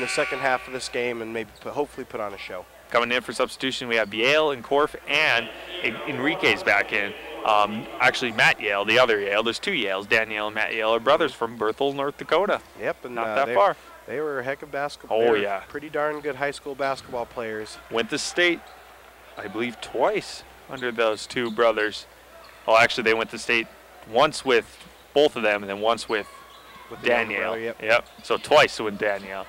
second half of this game and maybe hopefully put on a show. Coming in for substitution, we have Yale and Korf, and Enrique's back in. Actually, Matt Yale, the other Yale. There's 2 Yales. Dan Yale and Matt Yale are brothers from Berthold, North Dakota. Yep, and not that far. They were a heck of basketball. Oh, yeah. Pretty darn good high school basketball players. Went to state, I believe, twice under those 2 brothers. Oh, actually, they went to state once with both of them and then once with Danielle. Yep. So twice with Danielle.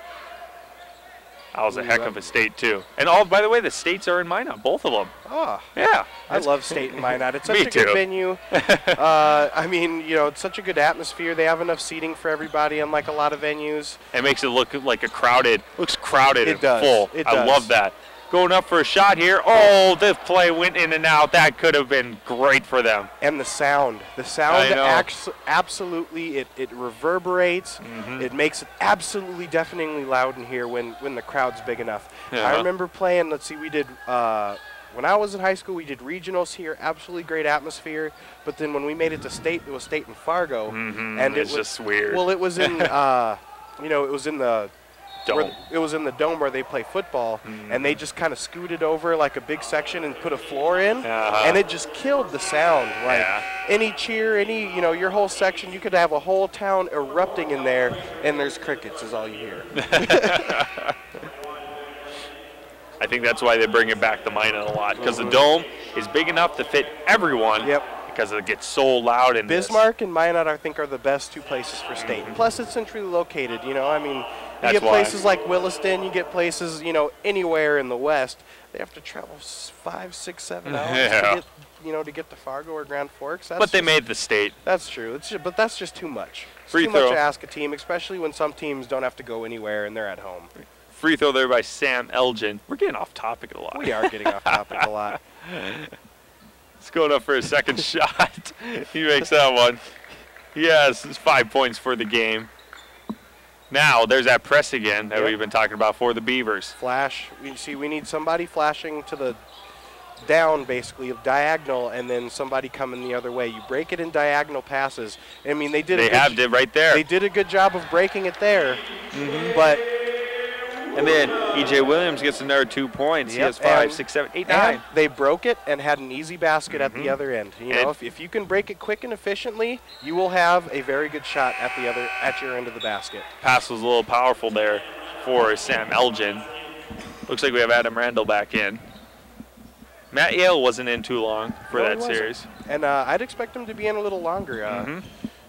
That was a heck of a state, too. And, oh, by the way, the states are in Minot, both of them. Oh. Yeah. I love state in Minot. It's such Me a good too. venue. I mean, you know, it's such a good atmosphere. They have enough seating for everybody, unlike a lot of venues. It makes it look like looks crowded It and does. full. It I does. love that. Going up for a shot here. Oh, this play went in and out. That could have been great for them. And the sound. The sound absolutely, it reverberates. It makes it absolutely deafeningly loud in here when the crowd's big enough. I remember playing, let's see, we did, when I was in high school, we did regionals here, absolutely great atmosphere. But then when we made it to state, it was state in Fargo. And It's just weird. Well, it was in, you know, it was in the Dome. it was in the dome where they play football, and they just kind of scooted over like a big section and put a floor in, and it just killed the sound. Like any cheer, you know, your whole section, you could have a whole town erupting in there, and there's crickets is all you hear. I think that's why they bring it back to Minot a lot, because the dome is big enough to fit everyone. Because it gets so loud. And Bismarck and Minot, I think, are the best two places for state. Plus, it's centrally located. You know, I mean, you get places like Williston, you get places, you know, anywhere in the west. They have to travel 5, 6, 7 hours to get, you know, to get to Fargo or Grand Forks. But they made the state. That's true. But that's just too much. It's Free too throw. much to ask a team, especially when some teams don't have to go anywhere and they're at home. Free throw there by Sam Elgin. We're getting off topic a lot. We are getting off topic a lot. It's going up for a second shot. He makes that one. Yes, it's 5 points for the game. Now, there's that press again that we've been talking about for the Beavers. Flash. We need somebody flashing to the down, basically, of diagonal, and then somebody coming the other way. You break it in diagonal passes. I mean, they did it right there. They did a good job of breaking it there, but... And then E.J. Williams gets another 2 points. He has 5, 6, 7, 8, 9. They broke it and had an easy basket at the other end. You know, if you can break it quick and efficiently, you will have a very good shot at your end of the basket. Pass was a little powerful there for Sam Elgin. Looks like we have Adam Randall back in. Matt Yale wasn't in too long for that series. And I'd expect him to be in a little longer.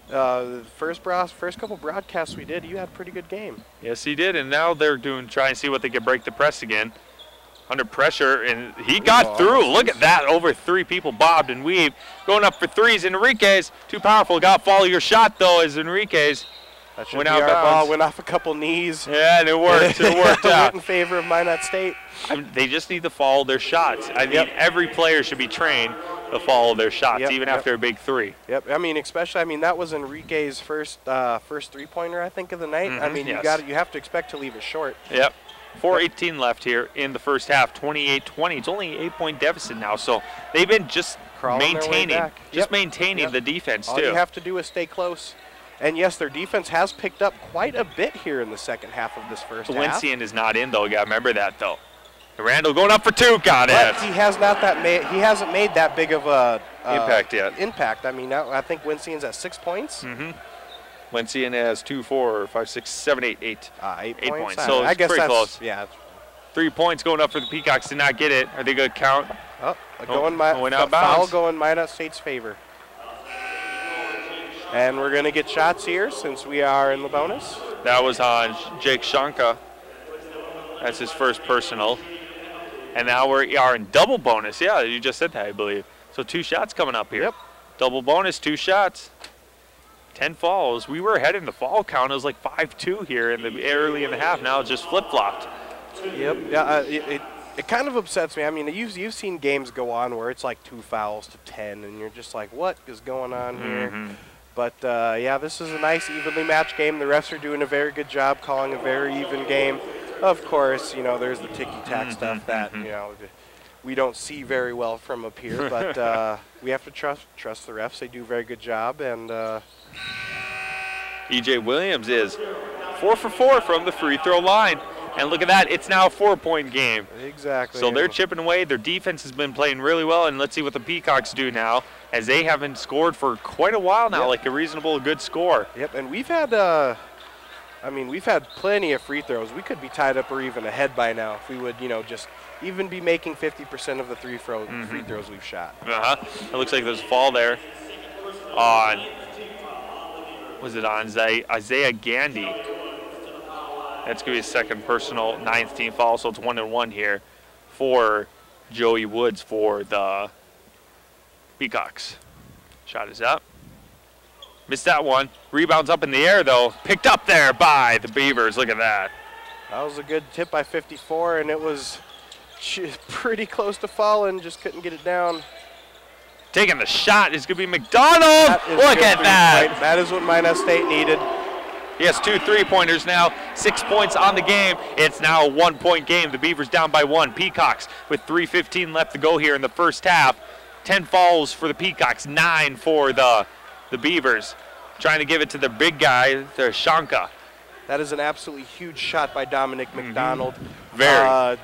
The first couple broadcasts we did, you had a pretty good game. Yes, he did, and now they're trying to see what they can break the press again. Under pressure, and he got through. Look at that, over 3 people bobbed and weaved. Going up for threes, Enriquez, too powerful. Got to follow your shot, though, as Enriquez went out of bounds. Ball went off a couple knees. Yeah, and it worked. It worked out. Went in favor of Minot State. I mean, they just need to follow their shots. I mean, every player should be trained to follow their shots, even after a big 3. I mean, especially, that was Enrique's first 3-pointer, I think, of the night. I mean, you have to expect to leave it short. 4:18 left here in the first half, 28-20. It's only an 8-point deficit now, so they've been just maintaining the defense, too. All you have to do is stay close. And, yes, their defense has picked up quite a bit here in the second half of this first half. Wincian is not in, though. You got to remember that, though. Randall going up for 2, got it. But he hasn't made that big of a impact yet. I mean, I think Wincian's at 6 points. Wincian has 2, 4, 5, 6, 7, 8, 8. 8 points. So I guess pretty close. 3 points going up for the Peacocks. Did not get it. Are they going to count? Going out of bounds. Foul going Minot State's favor. And we're going to get shots here since we are in the bonus. That was on Jake Shanka. That's his first personal. And now we are in double bonus. Yeah, you just said that, I believe. So 2 shots coming up here. Double bonus, 2 shots. 10 falls. We were ahead in the fall count. It was like 5-2 here early in the half. Now it's just flip-flopped. It kind of upsets me. I mean, you've seen games go on where it's like 2 fouls to 10, and you're just like, what is going on here? But, this is a nice, evenly matched game. The refs are doing a very good job calling a very even game. Of course, you know, there's the ticky-tack stuff that, you know, we don't see very well from up here. But we have to trust the refs. They do a very good job. And E.J. Williams is 4 for 4 from the free throw line. And look at that. It's now a 4-point game. Exactly. So they're chipping away. Their defense has been playing really well. And let's see what the Peacocks do now, as they haven't scored for quite a while now, like a reasonable, good score. And we've had we've had plenty of free throws. We could be tied up or even ahead by now if we would, you know, just even be making 50% of the free throws we've shot. It looks like there's a fall there on, was it on Isaiah Gandy? That's going to be his second personal, 9th team foul, so it's 1-1 here for Joey Woods for the Peacocks. Shot is up. Missed that one. Rebounds up in the air, though. Picked up there by the Beavers. Look at that. That was a good tip by 54, and it was pretty close to falling. Just couldn't get it down. Taking the shot is going to be McDonald. Look at that. That is what Minot State needed. He has 2 3-pointers now, 6 points on the game. It's now a 1-point game. The Beavers down by 1. Peacocks with 3:15 left to go here in the first half. 10 fouls for the Peacocks, 9 for the Beavers. Trying to give it to the big guy, the Shanka. That is an absolutely huge shot by Dominic McDonald. Very.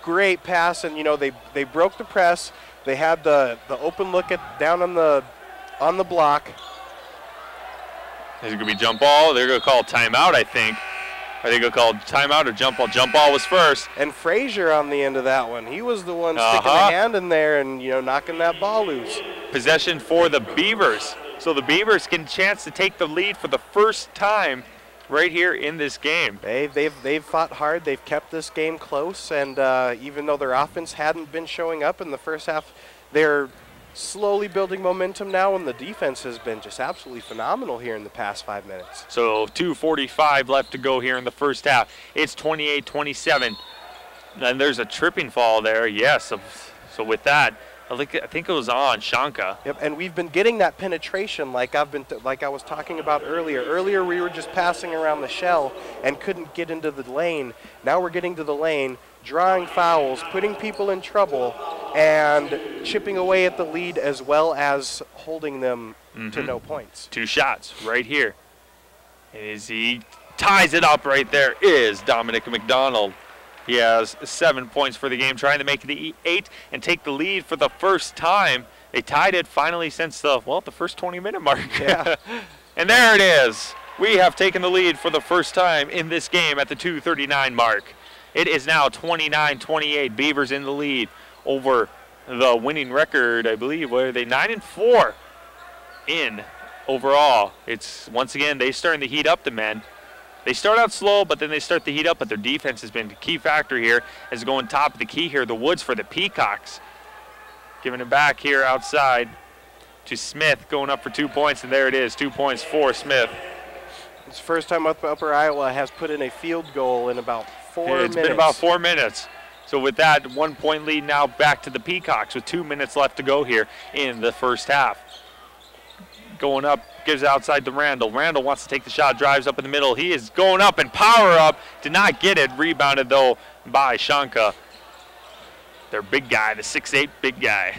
Great pass, and they broke the press. They had the open look down on the block. Is it going to be jump ball? They're going to call timeout, I think. Are they going to call timeout or jump ball? Jump ball was first. And Frazier on the end of that one. He was the one sticking a hand in there and knocking that ball loose. Possession for the Beavers. So the Beavers get a chance to take the lead for the first time right here in this game. They've fought hard. They've kept this game close, and even though their offense hadn't been showing up in the first half, they're slowly building momentum now, and the defense has been just absolutely phenomenal here in the past 5 minutes. So 2:45 left to go here in the first half. It's 28-27. And there's a tripping fall there, yes. So with that, I think it was on Shanka. Yep, and we've been getting that penetration like I was talking about earlier. Earlier we were just passing around the shell and couldn't get into the lane. Now we're getting to the lane, drawing fouls, putting people in trouble, and chipping away at the lead as well as holding them to no points. 2 shots right here. As he ties it up right there is Dominic McDonald. He has 7 points for the game, trying to make it 8 and take the lead for the first time. They tied it finally since the first 20-minute mark. Yeah. And there it is. We have taken the lead for the first time in this game at the 2:39 mark. It is now 29-28. Beavers in the lead over the winning record, I believe. What are they? 9-4 in overall. It's once again they starting to heat up the men. They start out slow, but then they start to heat up, but their defense has been the key factor here as going top of the key here. The Woods for the Peacocks. Giving it back here outside to Smith, going up for 2 points, and there it is, 2 points for Smith. It's the first time Upper Iowa has put in a field goal in about 4 minutes. It's been about 4 minutes. So with that, 1 point lead now back to the Peacocks with 2 minutes left to go here in the first half. Going up, gives it outside to Randall. Randall wants to take the shot, drives up in the middle. He is going up and power up. Did not get it. Rebounded, though, by Shanka. Their big guy, the 6'8" big guy.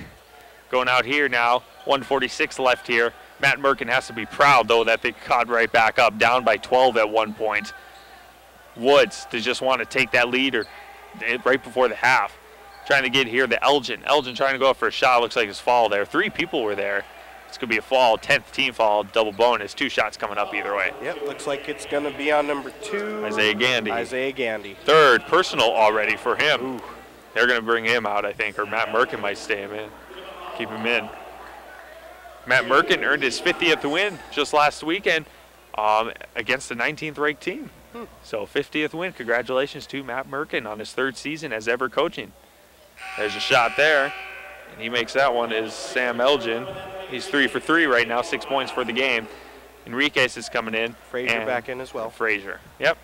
Going out here now, 1:46 left here. Matt Merkin has to be proud, though, that they caught right back up, down by 12 at one point. Woods to just want to take that lead right before the half. Trying to get here to Elgin. Elgin trying to go up for a shot. Looks like his fall there. 3 people were there. It's going to be a fall, 10th team fall, double bonus. 2 shots coming up either way. Yep, looks like it's going to be on number 2. Isaiah Gandy. Isaiah Gandy. 3rd personal already for him. Ooh. They're going to bring him out, I think, or Matt Merkin might stay him in. Keep him in. Matt Merkin earned his 50th win just last weekend against the 19th ranked team. So 50th win. Congratulations to Matt Merkin on his 3rd season as ever coaching. There's a shot there, and he makes that one is Sam Elgin. He's 3 for 3 right now, 6 points for the game. Enriquez is coming in. Frazier back in as well. Frazier, yep.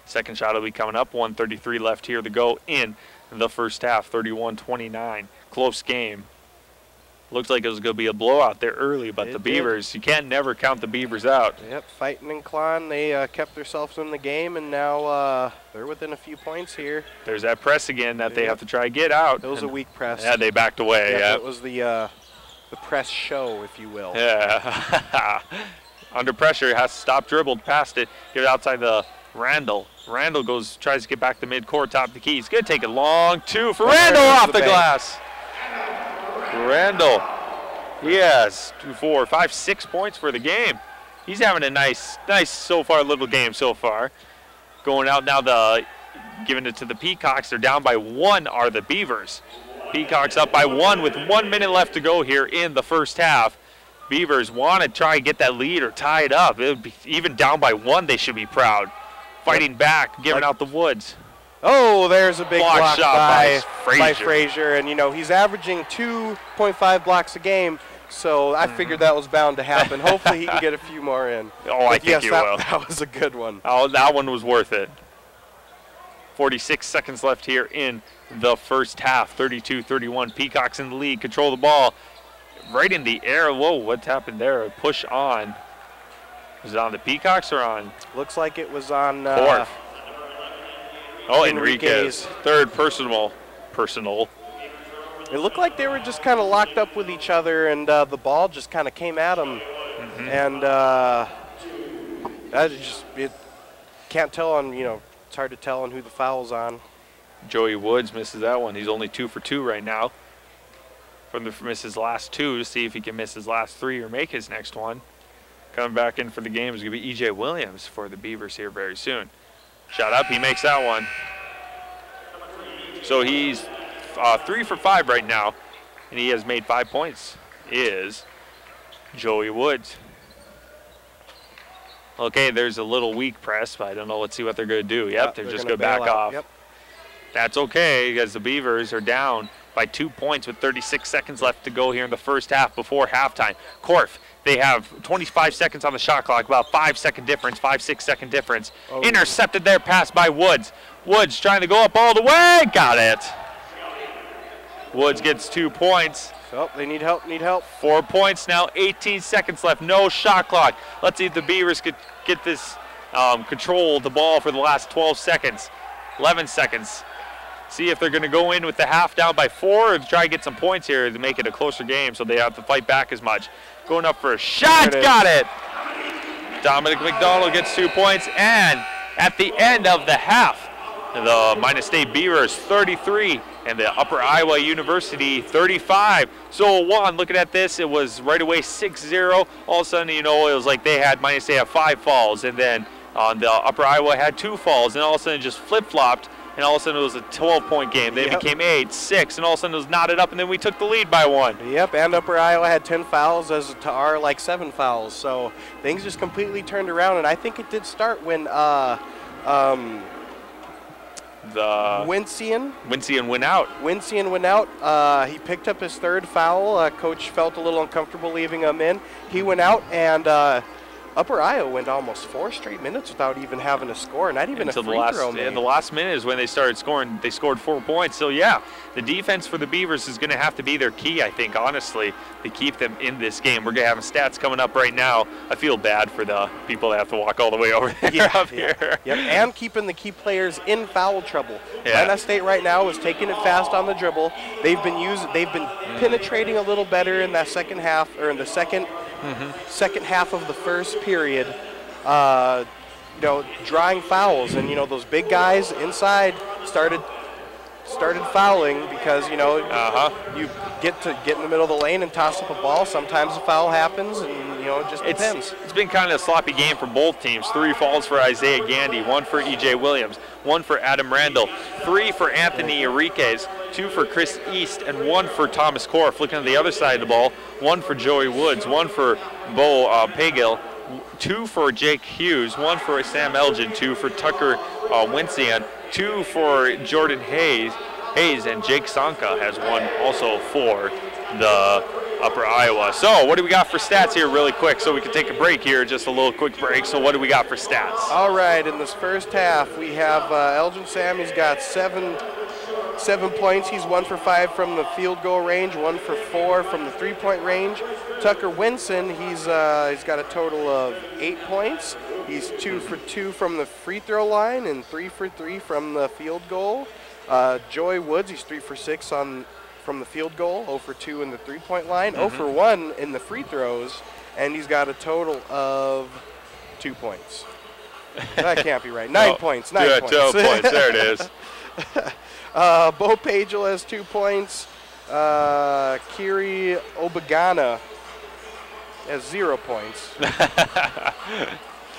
Second shot will be coming up. 1:33 left here to go in the first half. 31-29. Close game. Looks like it was going to be a blowout there early, but the Beavers, you can't never count the Beavers out. Yep, fighting and clawing. They kept themselves in the game, and now they're within a few points here. There's that press again that they have to try to get out. It was a weak press. Yeah, they backed away. Yeah, it was the press show, if you will. Yeah. Under pressure, has to stop, dribbled past it, give it outside the Randall. Randall tries to get back to midcourt, top of the key. He's going to take a long 2 for Randall off the glass. Randall, he has 2, 4, 5, 6 points for the game. He's having a nice so far little game so far. Going out now, giving it to the Peacocks. They're down by 1 are the Beavers. Peacocks up by 1 with 1 minute left to go here in the first half. Beavers want to try and get that lead or tie it up. It would be, even down by 1, they should be proud. Fighting back, giving out the Woods. Oh, there's a big block by Frazier. Frazier. And, he's averaging 2.5 blocks a game, so I figured that was bound to happen. Hopefully he can get a few more in. Oh, I think he will. That was a good one. Oh, that one was worth it. 46 seconds left here in the first half. 32-31. Peacocks in the lead. Control the ball. Right in the air. Whoa, what happened there? A push on. Was it on the Peacocks or on? Looks like it was on fourth. Oh, Enriquez. Third personal. It looked like they were just kind of locked up with each other, and the ball just kind of came at them. And it can't tell on, it's hard to tell on who the foul's on. Joey Woods misses that one. He's only 2 for 2 right now. Miss his last 2 to see if he can miss his last 3 or make his next one. Coming back in for the game is going to be E.J. Williams for the Beavers here very soon. Shot up, he makes that one. So he's 3 for 5 right now, and he has made 5 points. Is Joey Woods. Okay, there's a little weak press, but I don't know. Let's see what they're going to do. Yep, they're just going to back off. Yep. That's okay, because the Beavers are down by 2 points with 36 seconds left to go here in the first half before halftime. Korf, they have 25 seconds on the shot clock, about 5 second difference, 5-6 second difference. Oh. Intercepted there, pass by Woods. Woods trying to go up all the way, got it. Woods gets 2 points. Oh, they need help. 4 points now, 18 seconds left, no shot clock. Let's see if the Beavers could get this control of the ball for the last 12 seconds, 11 seconds. See if they're going to go in with the half down by 4 or try to get some points here to make it a closer game so they have to fight back as much. Going up for a shot, got it. Dominic McDonald gets 2 points, and at the end of the half, the Minot State Beavers 33 and the Upper Iowa University 35. So Juan, looking at this, it was right away 6-0. All of a sudden, it was like Minot State had 5 fouls, and then the Upper Iowa had 2 fouls, and all of a sudden it just flip-flopped. And all of a sudden it was a 12-point game. Then it became 8, 6, and all of a sudden it was knotted up, and then we took the lead by 1. Yep, and Upper Iowa had 10 fouls as to our 7 fouls. So things just completely turned around, and I think it did start when Wincian went out. Wincian went out. He picked up his 3rd foul. Coach felt a little uncomfortable leaving him in. He went out, and Upper Iowa went almost 4 straight minutes without even having a score, not even until a free throw. And the last minute is when they started scoring. They scored 4 points. So, yeah, the defense for the Beavers is going to have to be their key, I think, honestly, to keep them in this game. We're going to have stats coming up right now. I feel bad for the people that have to walk all the way over there up here. Yep, and keeping the key players in foul trouble. Minot State right now is taking it fast on the dribble. They've been penetrating a little better in that second half, or in the second half of the first period, drawing fouls, and those big guys inside started fouling because you get in the middle of the lane and toss up a ball. Sometimes a foul happens, and it just depends. It's been kind of a sloppy game for both teams. 3 fouls for Isaiah Gandy, 1 for E.J. Williams, 1 for Adam Randall, 3 for Anthony Enriquez, 2 for Chris East, and 1 for Thomas Korf. Looking at the other side of the ball, 1 for Joey Woods, 1 for Bo Pagill, 2 for Jake Hughes, 1 for Sam Elgin, 2 for Tucker Wincian, 2 for Jordan Hayes, and Jake Sanka has 1 also for the Upper Iowa. So what do we got for stats here really quick so we can take a break here, just a little quick break. So what do we got for stats? All right, in this first half we have Elgin Sammy's got 7 points. He's 1 for 5 from the field goal range, 1 for 4 from the 3-point range. Tucker Winson, he's got a total of 8 points. He's 2 for 2 from the free throw line and 3 for 3 from the field goal. Joey Woods, he's 3 for 6 from the field goal, 0 for 2 in the 3-point line, 0 for 1 in the free throws, and he's got a total of 2 points. That can't be right. 9 points. 9 points. 12 points. There it is. Bo Pagill has 2 points. Kiri Obagana has 0 points.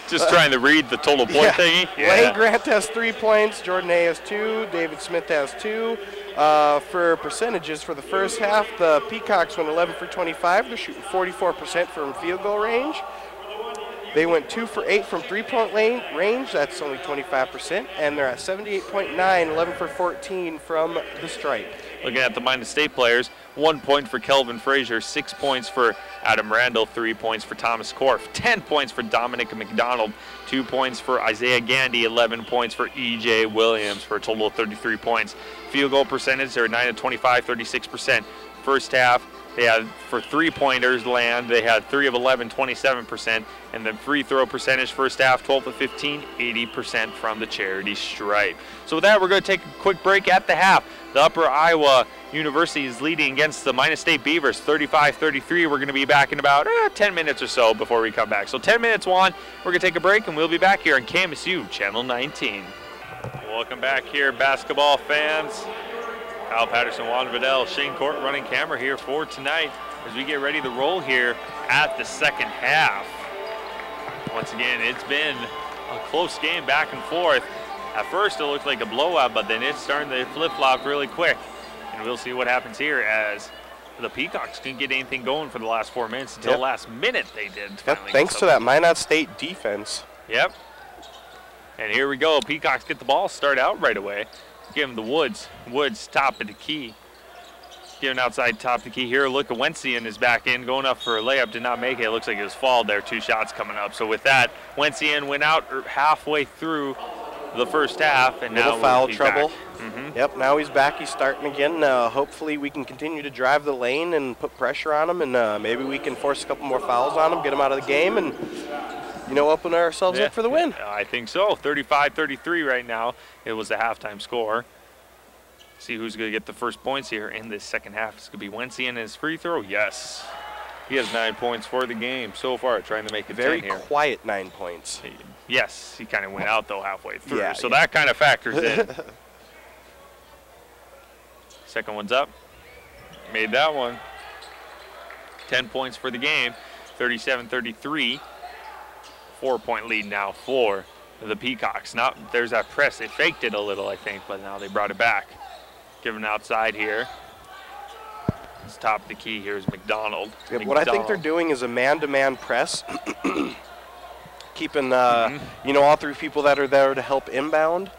Just trying to read the total point thingy. Yeah. Lane Grant has 3 points. Jordan A has 2. David Smith has 2. For percentages for the first half, the Peacocks went 11 for 25. They're shooting 44% from field goal range. They went 2 for 8 from three-point range. That's only 25%. And they're at 78.9, 11 for 14 from the stripe. Looking at the Minot State players, 1 point for Kelvin Frazier, 6 points for Adam Randall, 3 points for Thomas Korf, 10 points for Dominic McDonald, 2 points for Isaiah Gandy, 11 points for E.J. Williams for a total of 33 points. Field goal percentage, they're 9 of 25, 36%. First half, they had for three-pointers land, they had 3 of 11, 27%. And the free throw percentage first half, 12 of 15, 80% from the charity stripe. So with that, we're going to take a quick break at the half. The Upper Iowa University is leading against the Minot State Beavers, 35-33. We're going to be back in about 10 minutes or so before we come back. So 10 minutes, Juan. We're going to take a break, and we'll be back here on KMSU Channel 19. Welcome back here, basketball fans. Kyle Patterson, Juan Vadell, Shayne Court running camera here for tonight as we get ready to roll here at the second half. Once again, it's been a close game back and forth. At first, it looked like a blowout, but then it's starting to flip-flop really quick. And we'll see what happens here as the Peacocks didn't get anything going for the last 4 minutes until last minute they did. Thanks to that Minot State defense. Yep. And here we go. Peacocks get the ball, start out right away. Give him the Woods. Woods, top of the key. Giving outside top of the key here. Look, Wensian is back in, going up for a layup. Did not make it. It looks like it was fouled there. 2 shots coming up. So with that, Wensian went out halfway through the first half, and now foul trouble. Yep, now he's back. He's starting again. Hopefully we can continue to drive the lane and put pressure on him, and maybe we can force a couple more fouls on him, get him out of the game, and open ourselves up for the win. I think so. 35-33 right now. It was the halftime score. See who's going to get the first points here in this second half. It's going to be Wensian and his free throw. Yes. He has 9 points for the game so far, trying to make it 10 here. Very quiet 9 points. Yes, he kind of went out, though, halfway through. Yeah, so that kind of factors in. Second one's up. Made that one. 10 points for the game. 37-33. 4-point lead now for the Peacocks. Now there's that press. They faked it a little, I think, but now they brought it back. Given outside here. It's top of the key. Here's McDonald. Yeah, what I think they're doing is a man-to-man press. Keeping, all 3 people that are there to help inbound.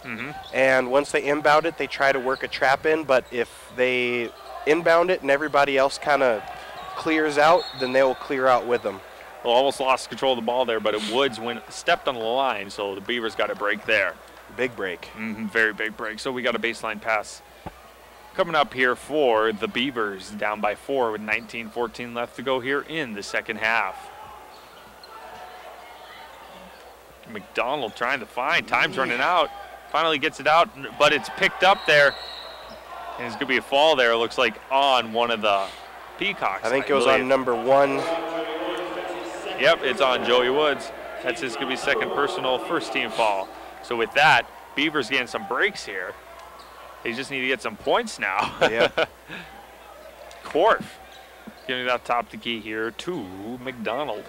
And once they inbound it, they try to work a trap in. But if they inbound it and everybody else kind of clears out, then they will clear out with them. Well, almost lost control of the ball there, but Woods stepped on the line, so the Beavers got a break there. Big break. Very big break. So we got a baseline pass coming up here for the Beavers, down by 4 with 19-14 left to go here in the second half. McDonald trying to find. Time's running out. Finally gets it out, but it's picked up there. And it's going to be a fall there, it looks like, on one of the Peacocks. I think it was on number 1. Yep, it's on Joey Woods. That's his going to be second personal, first team foul. So with that, Beavers getting some breaks here. They just need to get some points now. Yeah. Korf giving that top of the key here to McDonald.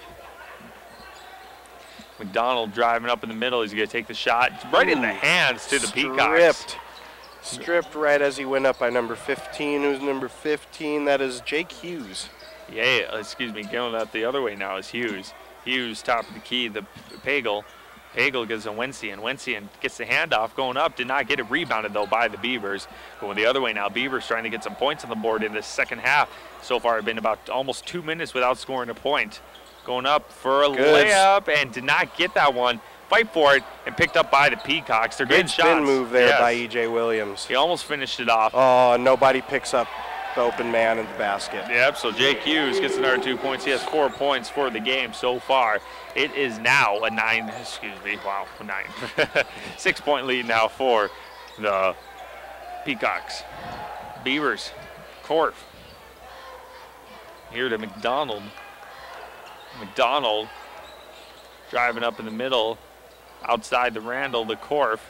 McDonald driving up in the middle. He's going to take the shot. It's right in the hands to the Peacocks. Stripped right as he went up by number 15. Who's number 15? That is Jake Hughes. Yeah, excuse me, going out the other way now is Hughes. Hughes, top of the key, the Pagel. Pagel gives a Wensian. Wensian gets the handoff going up. Did not get it rebounded, though, by the Beavers. Going the other way now. Beavers trying to get some points on the board in this second half. So far, it's been about almost 2 minutes without scoring a point. Going up for a layup and did not get that one. Fight for it and picked up by the Peacocks. They're getting shots. Good spin move there by E.J. Williams. He almost finished it off. Oh, nobody picks up the open man in the basket. Yep, so Jake Hughes gets another 2 points. He has 4 points for the game so far. It is now a 9. 6-point lead now for the Peacocks. Beavers, Korf. Here to McDonald. McDonald driving up in the middle. Outside the Randall to Korf.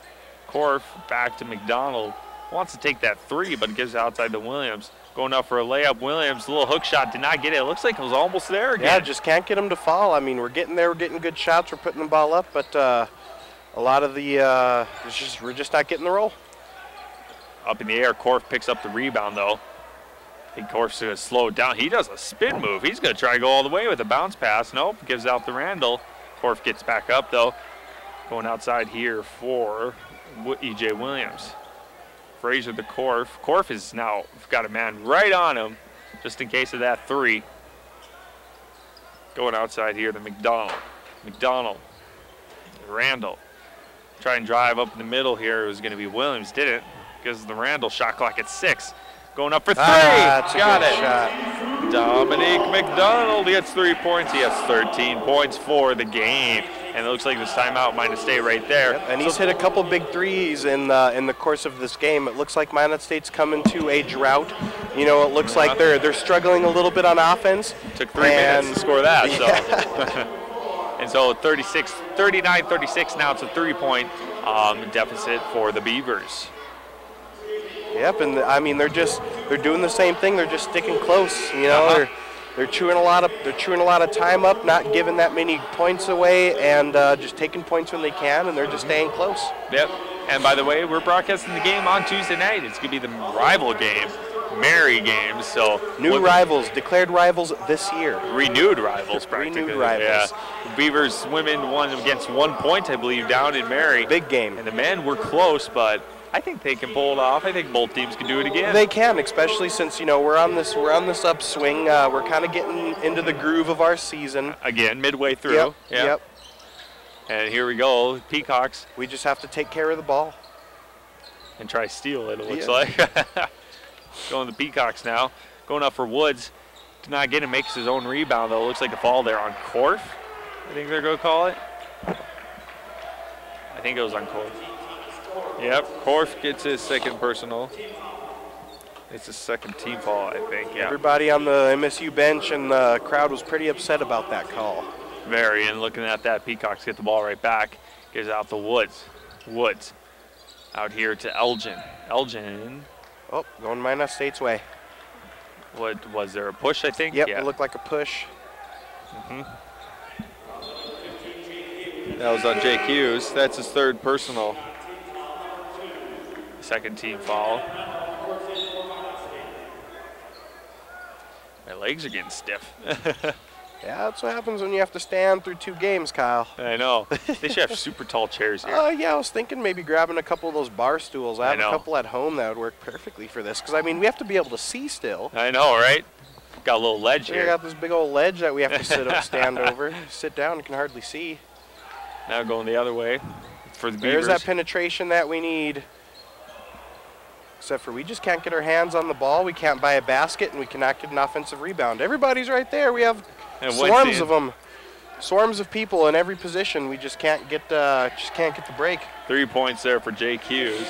Korf back to McDonald. Wants to take that 3, but gives it outside to Williams. Going up for a layup. Williams, little hook shot, did not get it. It looks like it was almost there again. Yeah, just can't get them to fall. I mean, we're getting there, we're getting good shots, we're putting the ball up, but a lot of the, we're just not getting the roll. Up in the air, Korf picks up the rebound though. I think Korf's going to slow it down. He does a spin move. He's going to try to go all the way with a bounce pass. Nope, gives out the Randall. Korf gets back up though. Going outside here for E.J. Williams. Frazier to Korf. Korf has now got a man right on him, just in case of that three. Going outside here to McDonald. McDonald. Randall. Try and drive up in the middle here. It was going to be Williams. Didn't, because the Randall shot clock at 6. Going up for 3. Got it. Shot. Dominique McDonald gets 3 points. He has 13 points for the game. And it looks like this timeout, Minot State right there. Yep, and he's hit a couple big threes in the course of this game. It looks like Minot State's coming to a drought. You know, it looks like they're struggling a little bit on offense. Took 3 minutes to score that. So. And so 39-36 now. It's a 3-point deficit for the Beavers. Yep, and I mean they're doing the same thing. They're just sticking close. You know, they're chewing a lot of time up, not giving that many points away, and just taking points when they can, and they're just staying close. Yep. And by the way, we're broadcasting the game on Tuesday night. It's gonna be the rival game, Mary game. So new rivals, declared rivals this year. Renewed rivals, practically. Renewed rivals. Yeah. Beavers women won against 1 point, I believe, down in Mary. Big game. And the men were close, but I think they can pull it off. I think both teams can do it again. They can, especially since we're on this upswing. We're kind of getting into the groove of our season. Again, midway through. Yep. And here we go, Peacocks. We just have to take care of the ball and try to steal it. It looks like. Going to the Peacocks now. Going up for Woods. Did not get it. Makes his own rebound though. Looks like a fall there on Korf. I think they're going to call it. I think it was on Korf. Yep, Korf gets his second personal. It's his second team foul, I think, yeah. Everybody on the MSU bench and the crowd was pretty upset about that call. Very, and looking at that, Peacocks get the ball right back. Gives out to Woods. Woods out here to Elgin. Elgin. Oh, going Minot State's way. What, was there a push, I think? Yep, yeah. It looked like a push. That was on Jake Hughes. That's his third personal. Second team foul. My legs are getting stiff. Yeah, that's what happens when you have to stand through 2 games, Kyle. I know. They should have super tall chairs here. Yeah, I was thinking maybe grabbing a couple of those bar stools. I have a couple at home that would work perfectly for this. Because, I mean, we have to be able to see still. I know, right? Got a little ledge here. We got this big old ledge that we have to stand over. Sit down, you can hardly see. Now going the other way for the Beavers. There's that penetration that we need. Except for we just can't get our hands on the ball. We can't buy a basket, and we cannot get an offensive rebound. Everybody's right there. We have swarms of them, swarms of people in every position. We just can't get the break. 3 points there for Jake Hughes.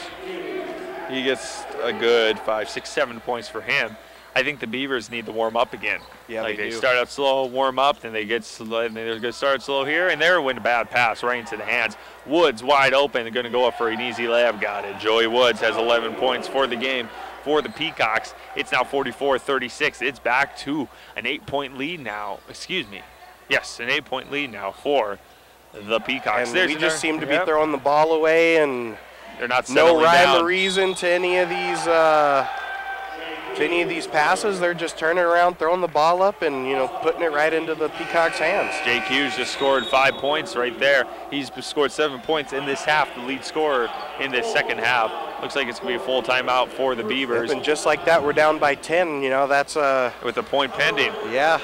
He gets a good 5, 6, 7 points for him. I think the Beavers need to warm up again. Yeah, like they do. Start out slow, warm up, then they get slow, and they're going to start slow here, and they're winning a bad pass right into the hands. Woods wide open, they're going to go up for an easy layup. Got it. Joey Woods has 11 points for the game for the Peacocks. It's now 44-36. It's back to an 8-point lead now. Excuse me. Yes, an 8-point lead now for the Peacocks. And we just seem to be throwing the ball away, and they're not no rhyme down. or reason to any of these passes. They're just turning around, throwing the ball up, and putting it right into the Peacocks' hands. Jake Hughes just scored 5 points right there. He's scored 7 points in this half, the lead scorer in this second half. Looks like it's going to be a full timeout for the Beavers. Yep, and just like that, we're down by 10. That's with a point pending. Yeah.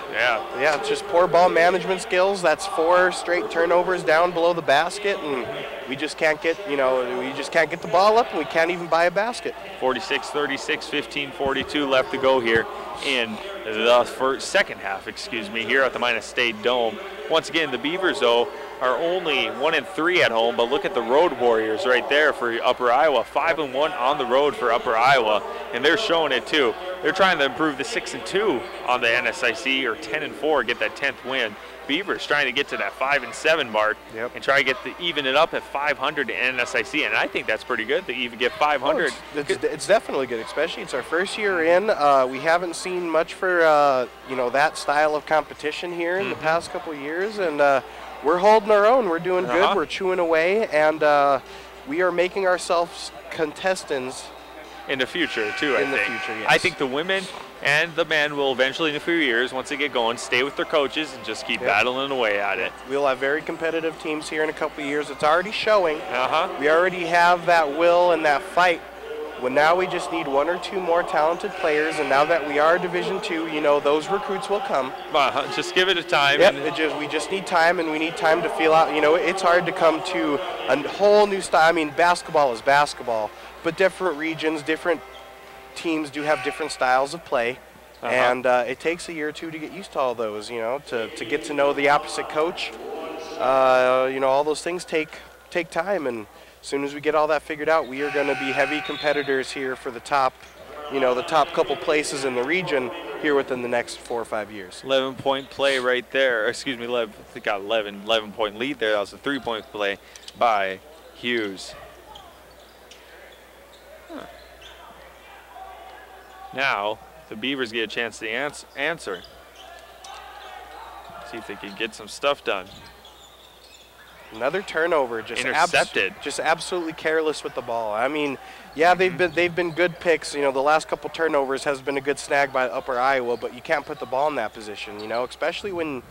It's just poor ball management skills. That's 4 straight turnovers down below the basket, and we just can't get the ball up, and we can't even buy a basket. 46-36, 15:42 left to go here in the second half, here at the Minot State Dome. Once again, the Beavers, though, are only 1-3 at home, but look at the Road Warriors right there for Upper Iowa. 5-1 on the road for Upper Iowa, and they're showing it too. They're trying to improve the 6-2 on the NSIC, or 10-4, get that 10th win. Beavers trying to get to that 5-7 mark and try to get even it up at 500 in NSIC, and I think that's pretty good to even get 500. Oh, it's definitely good, especially it's our first year in. We haven't seen much for that style of competition here in the past couple of years, and we're holding our own. We're doing good. We're chewing away, and we are making ourselves contestants in the future too. In the future, yes. I think the women and the men will eventually, in a few years, once they get going, stay with their coaches and just keep battling away at it. We'll have very competitive teams here in a couple of years. It's already showing. We already have that will and that fight. Well, now we just need 1 or 2 more talented players, and now that we are Division II, those recruits will come. Just give it a time. We just need time, and we need time to feel out. It's hard to come to a whole new style. I mean, basketball is basketball, but different regions, different teams do have different styles of play, and it takes a year or 2 to get used to all those, to get to know the opposite coach. All those things take time, and as soon as we get all that figured out, we are going to be heavy competitors here for the top, the top couple places in the region here within the next 4 or 5 years. 11-point play right there. Excuse me, I think got 11-point lead there. That was a 3-point play by Hughes. Now the Beavers get a chance to answer. See if they can get some stuff done. Another turnover, just intercepted. Just absolutely careless with the ball. I mean, yeah, they've been good picks. The last couple turnovers has been a good snag by Upper Iowa, but you can't put the ball in that position. Especially when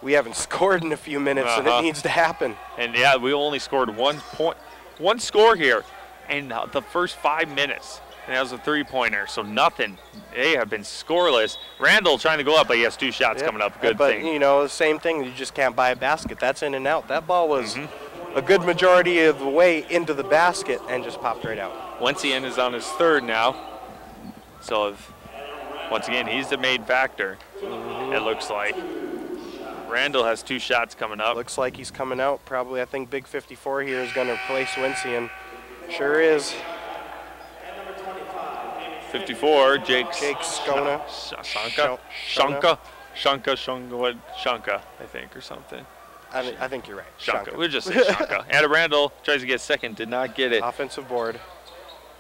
we haven't scored in a few minutes, and it needs to happen. And yeah, we only scored 1 score here in the first 5 minutes. And that was a 3-pointer, so nothing. They have been scoreless. Randall trying to go up, but he has 2 shots coming up. Good thing. But, the same thing. You just can't buy a basket. That's in and out. That ball was a good majority of the way into the basket and just popped right out. Wencien is on his 3rd now. So, once again, he's the main factor, it looks like. Randall has 2 shots coming up. Looks like he's coming out. Probably, I think Big 54 here is going to replace Wencien. Sure is. 54, Jake Skona. Shanka, I think, or something. I think you're right. Shanka. We'll just say Shanka. Adam Randall tries to get second, did not get it. Offensive board.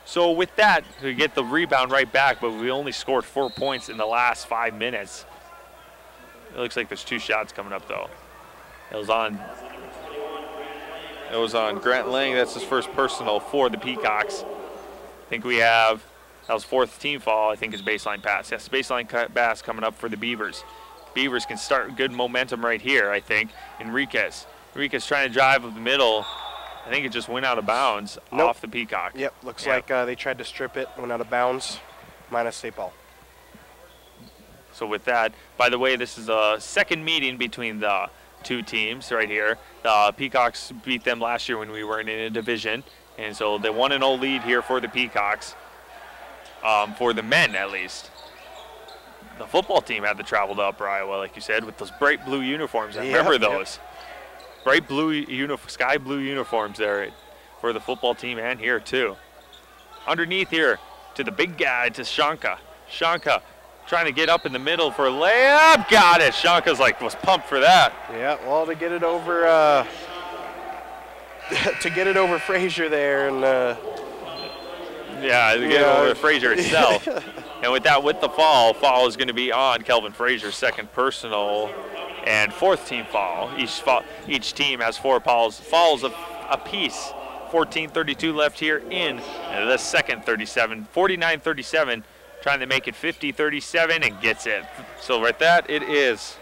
So with that, we get the rebound right back, but we only scored 4 points in the last 5 minutes. It looks like there's 2 shots coming up, though. It was on Grant Lang. That's his first personal for the Peacocks. I think we have, that was 4th team foul, I think is baseline pass. Yes, baseline pass coming up for the Beavers. Beavers can start good momentum right here, I think. Enriquez trying to drive up the middle. I think it just went out of bounds off the Peacock. Yep, looks like they tried to strip it, went out of bounds, minus state ball. So with that, by the way, this is a second meeting between the 2 teams right here. The Peacocks beat them last year when we weren't in a division. And so the 1-0 lead here for the Peacocks, for the men at least. The football team had to travel to Upper Iowa, like you said, with those bright blue uniforms. I remember those. Bright blue, sky blue uniforms there for the football team and here too. Underneath here to the big guy, to Shanka. Shanka trying to get up in the middle for a layup. Got it. Shanka's was pumped for that. Yeah, well, to get it over Frazier there, and to get it over Frazier itself. And with that, with the foul is going to be on Kelvin Frazier's 2nd personal and 4th team foul. Each team has 4 fouls apiece. 14:32 left here in the 2nd 49-37, trying to make it 50-37 and gets it. So right that, it is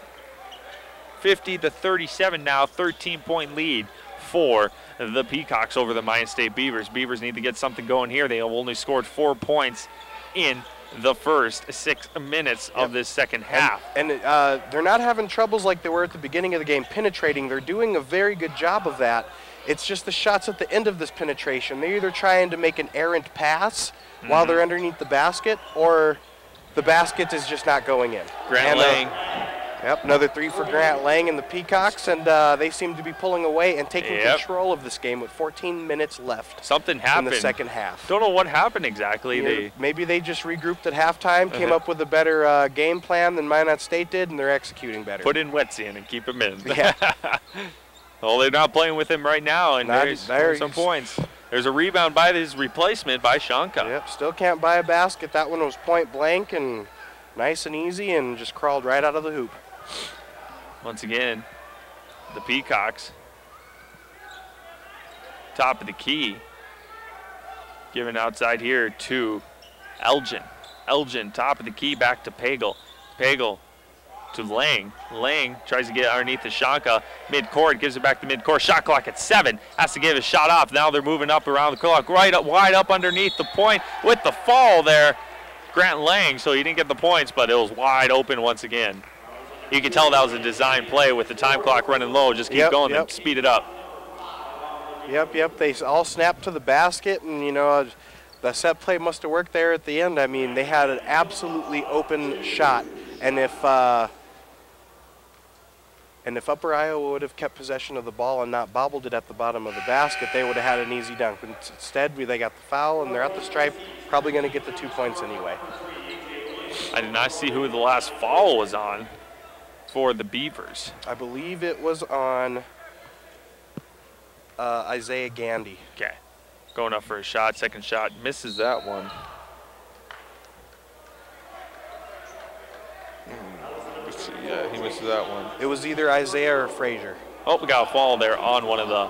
50-37 now, 13-point lead for the Peacocks over the Maya State Beavers. Beavers need to get something going here. They have only scored 4 points in the first 6 minutes of this second half. And they're not having troubles like they were at the beginning of the game penetrating. They're doing a very good job of that. It's just the shots at the end of this penetration. They're either trying to make an errant pass while they're underneath the basket, or the basket is just not going in. Grant Lang Yep, another 3 for Grant Lang and the Peacocks, and they seem to be pulling away and taking control of this game with 14 minutes left. Something happened in the second half. Don't know what happened exactly. Maybe they just regrouped at halftime, came up with a better game plan than Minot State did, and they're executing better. Put in Wetsy in and keep him in. Yeah. Well, they're not playing with him right now, and there's some points. There's a rebound by his replacement by Shanka. Yep, still can't buy a basket. That one was point blank and nice and easy and just crawled right out of the hoop. Once again, the Peacocks. Top of the key. Given outside here to Elgin. Elgin, top of the key, back to Pagel. Pagel to Lang. Lang tries to get underneath the Shanka. Mid-court, gives it back to mid-court. Shot clock at 7. Has to give a shot off. Now they're moving up around the clock. Right up, wide up underneath the point with the fall there. Grant Lang, so he didn't get the points, but it was wide open once again. You can tell that was a design play with the time clock running low. Just keep going and speed it up. Yep. They all snapped to the basket, and, you know, the set play must have worked there at the end. I mean, they had an absolutely open shot. And if Upper Iowa would have kept possession of the ball and not bobbled it at the bottom of the basket, they would have had an easy dunk. But instead, they got the foul, and they're at the stripe, probably going to get the 2 points anyway. I did not see who the last foul was on for the Beavers. I believe it was on Isaiah Gandy. Okay. Going up for a shot, second shot, misses that one. Yeah, he misses that one. It was either Isaiah or Frazier. Oh, we got a fall there on one of the...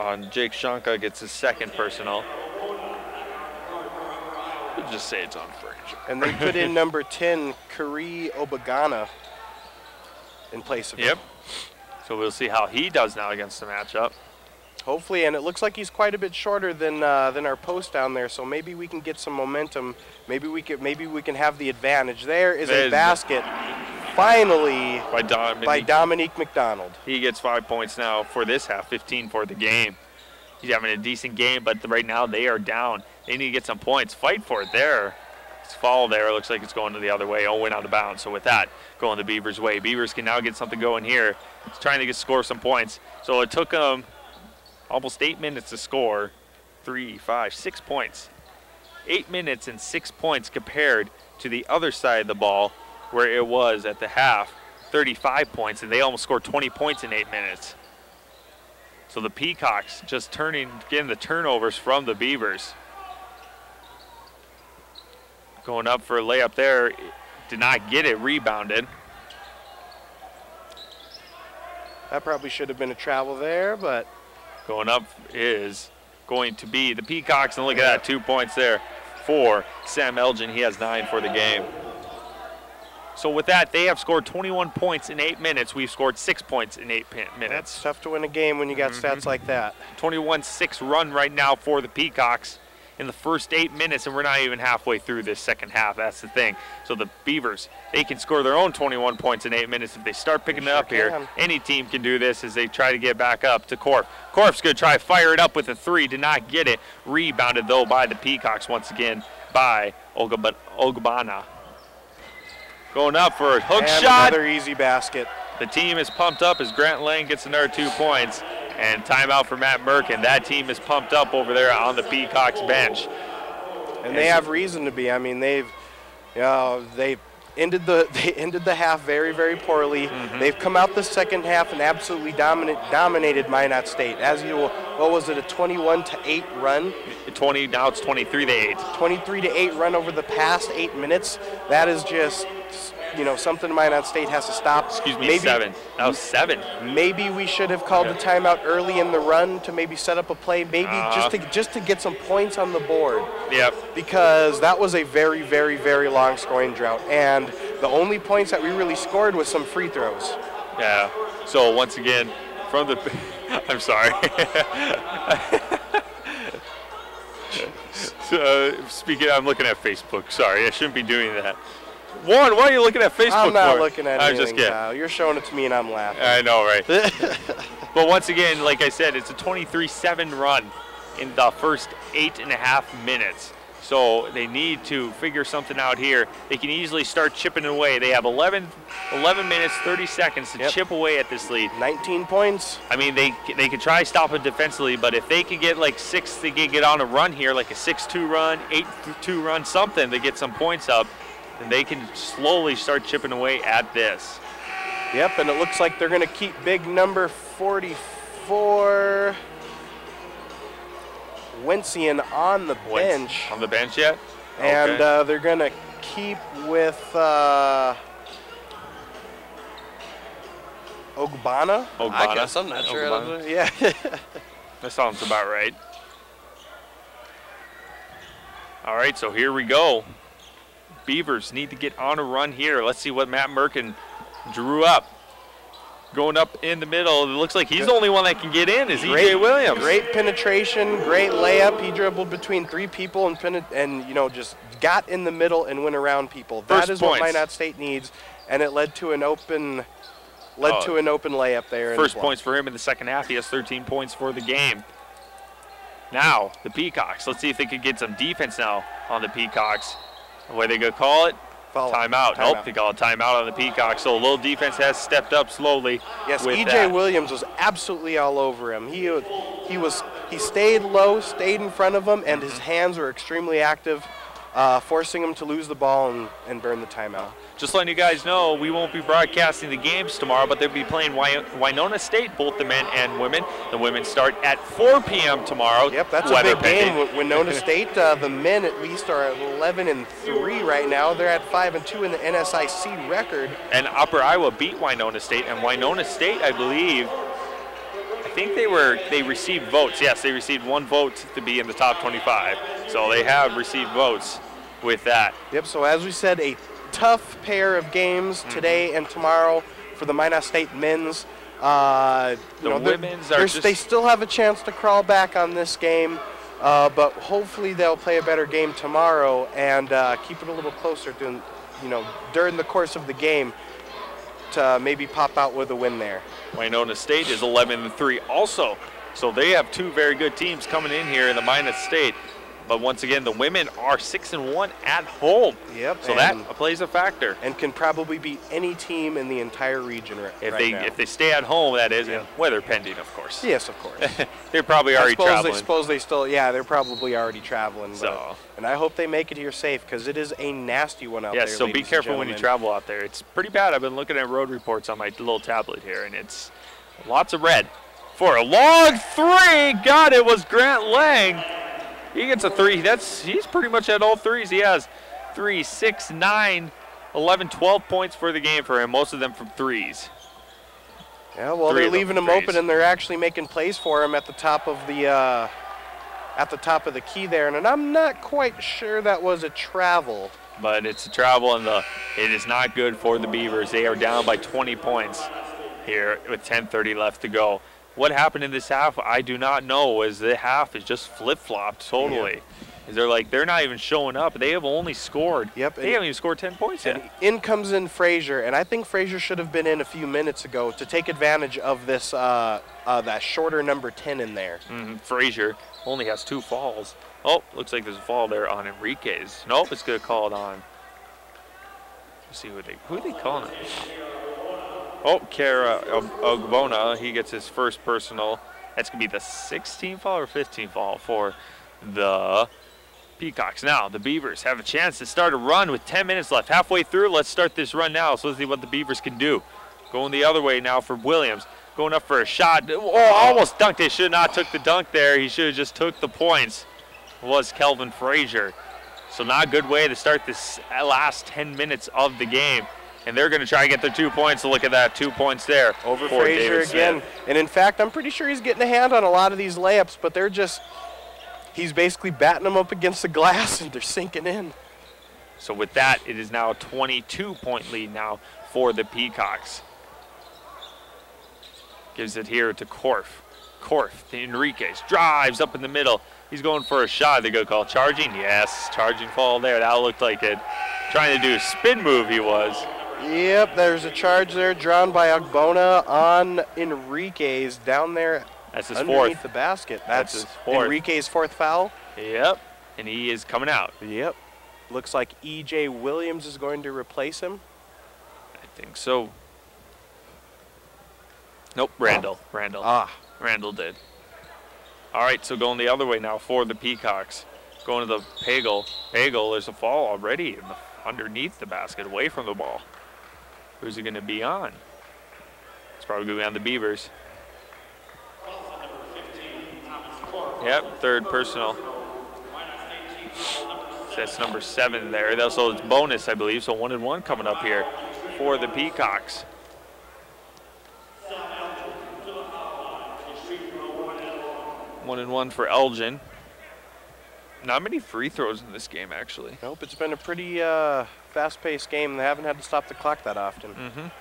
On Jake Shanka gets his second personal. We'll just say it's on Frazier. And they put in number 10, Kari Obagana, in place of him. Yep. So we'll see how he does now against the matchup. Hopefully, and it looks like he's quite a bit shorter than our post down there. So maybe we can get some momentum. Maybe we can have the advantage. There is a basket, finally, by Dominique McDonald. He gets 5 points now for this half, 15 for the game. He's having a decent game, but right now they are down. They need to get some points. Fight for it there. It's foul there. It looks like it's going to the other way. Oh, went out of bounds. So with that, going the Beavers' way. Beavers can now get something going here. He's trying to score some points. So it took them almost 8 minutes to score 3, 5, 6 points. 8 minutes and 6 points compared to the other side of the ball where it was at the half 35 points, and they almost scored 20 points in 8 minutes. So the Peacocks just getting the turnovers from the Beavers. Going up for a layup there, did not get it, rebounded. That probably should have been a travel there, but going up is going to be the Peacocks, and look at that, 2 points there for Sam Elgin. He has 9 for the game. So with that, they have scored 21 points in 8 minutes. We've scored 6 points in 8 minutes. That's tough to win a game when you got stats like that. 21-6 run right now for the Peacocks in the first 8 minutes, and we're not even halfway through this second half. That's the thing. So the Beavers, they can score their own 21 points in 8 minutes if they start picking it up here. Any team can do this as they try to get back up to Korf. Korf's going to try to fire it up with a 3, did not get it. Rebounded, though, by the Peacocks once again by Ogabana. Going up for a hook shot. Another easy basket. The team is pumped up as Grant Lang gets another 2 points. And timeout for Matt Merkin. That team is pumped up over there on the Peacocks bench. And they have reason to be. I mean, they ended the half very, very poorly. They've come out the second half and absolutely dominated Minot State. As you, what was it, a 21-8 run? 20. Now it's 23-8. 23-8 run over the past 8 minutes. That is just, you know, something Minot State has to stop. Excuse me, 7. That was 7. Maybe we should have called the timeout early in the run to maybe set up a play, maybe just to get some points on the board. Yep. Because that was a very, very, very long scoring drought, and the only points that we really scored was some free throws. Yeah. So once again, from the, I'm sorry. Speaking, I'm looking at Facebook. Sorry, I shouldn't be doing that. Juan, why are you looking at Facebook? I'm not looking at anything, just kidding. Kyle. You're showing it to me and I'm laughing. I know, right? But once again, like I said, it's a 23-7 run in the first 8.5 minutes. So they need to figure something out here. They can easily start chipping away. They have 11 minutes, 30 seconds to chip away at this lead. 19 points. I mean, they could try stop it defensively, but if they could get like 6, they could get on a run here, like a 6-2 run, 8-2 run, something to get some points up, then they can slowly start chipping away at this. Yep, and it looks like they're going to keep big number 44. Wensian on the bench. On the bench yet? And they're going to keep with Ogbonna. I guess I'm not sure. Yeah. That sounds about right. All right, so here we go. Beavers need to get on a run here. Let's see what Matt Merkin drew up. Going up in the middle. It looks like he's the only one that can get in is E.J. Williams. Great penetration, great layup. He dribbled between 3 people and you know, just got in the middle and went around people. That is what Minot State needs, and it led to an open layup there. First points for him in the second half. He has 13 points for the game. Now, the Peacocks. Let's see if they could get some defense now on the Peacocks. The way they go call it, timeout. Nope, they call a timeout on the Peacocks. So a little defense has stepped up slowly. Yes, E.J. Williams was absolutely all over him. He stayed low, stayed in front of him, and his hands were extremely active, forcing him to lose the ball and burn the timeout. Just letting you guys know, we won't be broadcasting the games tomorrow, but they'll be playing Winona State, both the men and women. The women start at 4 p.m. tomorrow. Yep, that's a big game. Winona State, the men at least are at 11-3 right now. They're at 5-2 in the NSIC record. And Upper Iowa beat Winona State, and Winona State, I believe, I think they received votes. Yes, they received 1 vote to be in the top 25. So they have received votes with that. Yep, so as we said, a tough pair of games today and tomorrow for the Minot State men's. Women's they still have a chance to crawl back on this game, but hopefully they'll play a better game tomorrow and keep it a little closer to, during the course of the game to maybe pop out with a win there. Winona State is 11-3 also, so they have 2 very good teams coming in here in the Minot State. But once again, the women are 6-1 at home. Yep. So that plays a factor. And can probably beat any team in the entire region if they stay at home, that is, and weather pending, of course. Yes, of course. They're probably already traveling. I suppose they still, they're probably already traveling. So. And I hope they make it here safe because it is a nasty one out there. Yes, so be careful when you travel out there. It's pretty bad. I've been looking at road reports on my little tablet here, and it's lots of red. For a long 3, God, it was Grant Lang. He gets a 3. He's pretty much at all 3s. He has 3, 6, 9, 11, 12 points for the game for him, most of them from 3s. Yeah, well, they're leaving him open, and they're actually making plays for him at the top of the key there. And I'm not quite sure that was a travel. But it's a travel, and it is not good for the Beavers. They are down by 20 points here with 10:30 left to go. What happened in this half, I do not know, as the half is just flip-flopped totally. Yeah. They're not even showing up. They have only scored. Yep. They haven't even scored 10 points yet. In comes in Frazier, and I think Frazier should have been in a few minutes ago to take advantage of this that shorter number 10 in there. Frazier only has 2 falls. Oh, looks like there's a fall there on Enriquez. Nope, it's going to call it on. Let's see who are they calling it? Oh, Kara Ogbonna, he gets his first personal. That's going to be the 16th foul or 15th foul for the Peacocks. Now, the Beavers have a chance to start a run with 10 minutes left. Halfway through, let's start this run now. So let's see what the Beavers can do. Going the other way now for Williams. Going up for a shot. Oh, almost dunked it. Should not took the dunk there. He should have just took the points. It was Kelvin Frazier. So not a good way to start this last 10 minutes of the game. And they're going to try and get their 2 points. So look at that, 2 points there. Over Frazier again. And in fact, I'm pretty sure he's getting a hand on a lot of these layups, but he's basically batting them up against the glass and they're sinking in. So with that, it is now a 22-point lead now for the Peacocks. Gives it here to Korf. Korf to Enriquez. Drives up in the middle. He's going for a shot. They go call charging. Yes, charging fall there. That looked like it. Trying to do a spin move he was. Yep, there's a charge there drawn by Ogbonna on Enriquez down there. That's his underneath fourth. the basket. That's his fourth. Enriquez's 4th foul. Yep. And he is coming out. Yep. Looks like E.J. Williams is going to replace him. I think so. Nope, Randall. Randall did. All right, so going the other way now for the Peacocks. Going to the Pagel. Pagel, there's a fall already underneath the basket, away from the ball. Who's it going to be on? It's probably going to be on the Beavers. Yep, third personal. That's number 7 there. So it's bonus, I believe. So 1 and 1 coming up here for the Peacocks. 1 and 1 for Elgin. Not many free throws in this game, actually. Nope, it's been a pretty fast-paced game. They haven't had to stop the clock that often.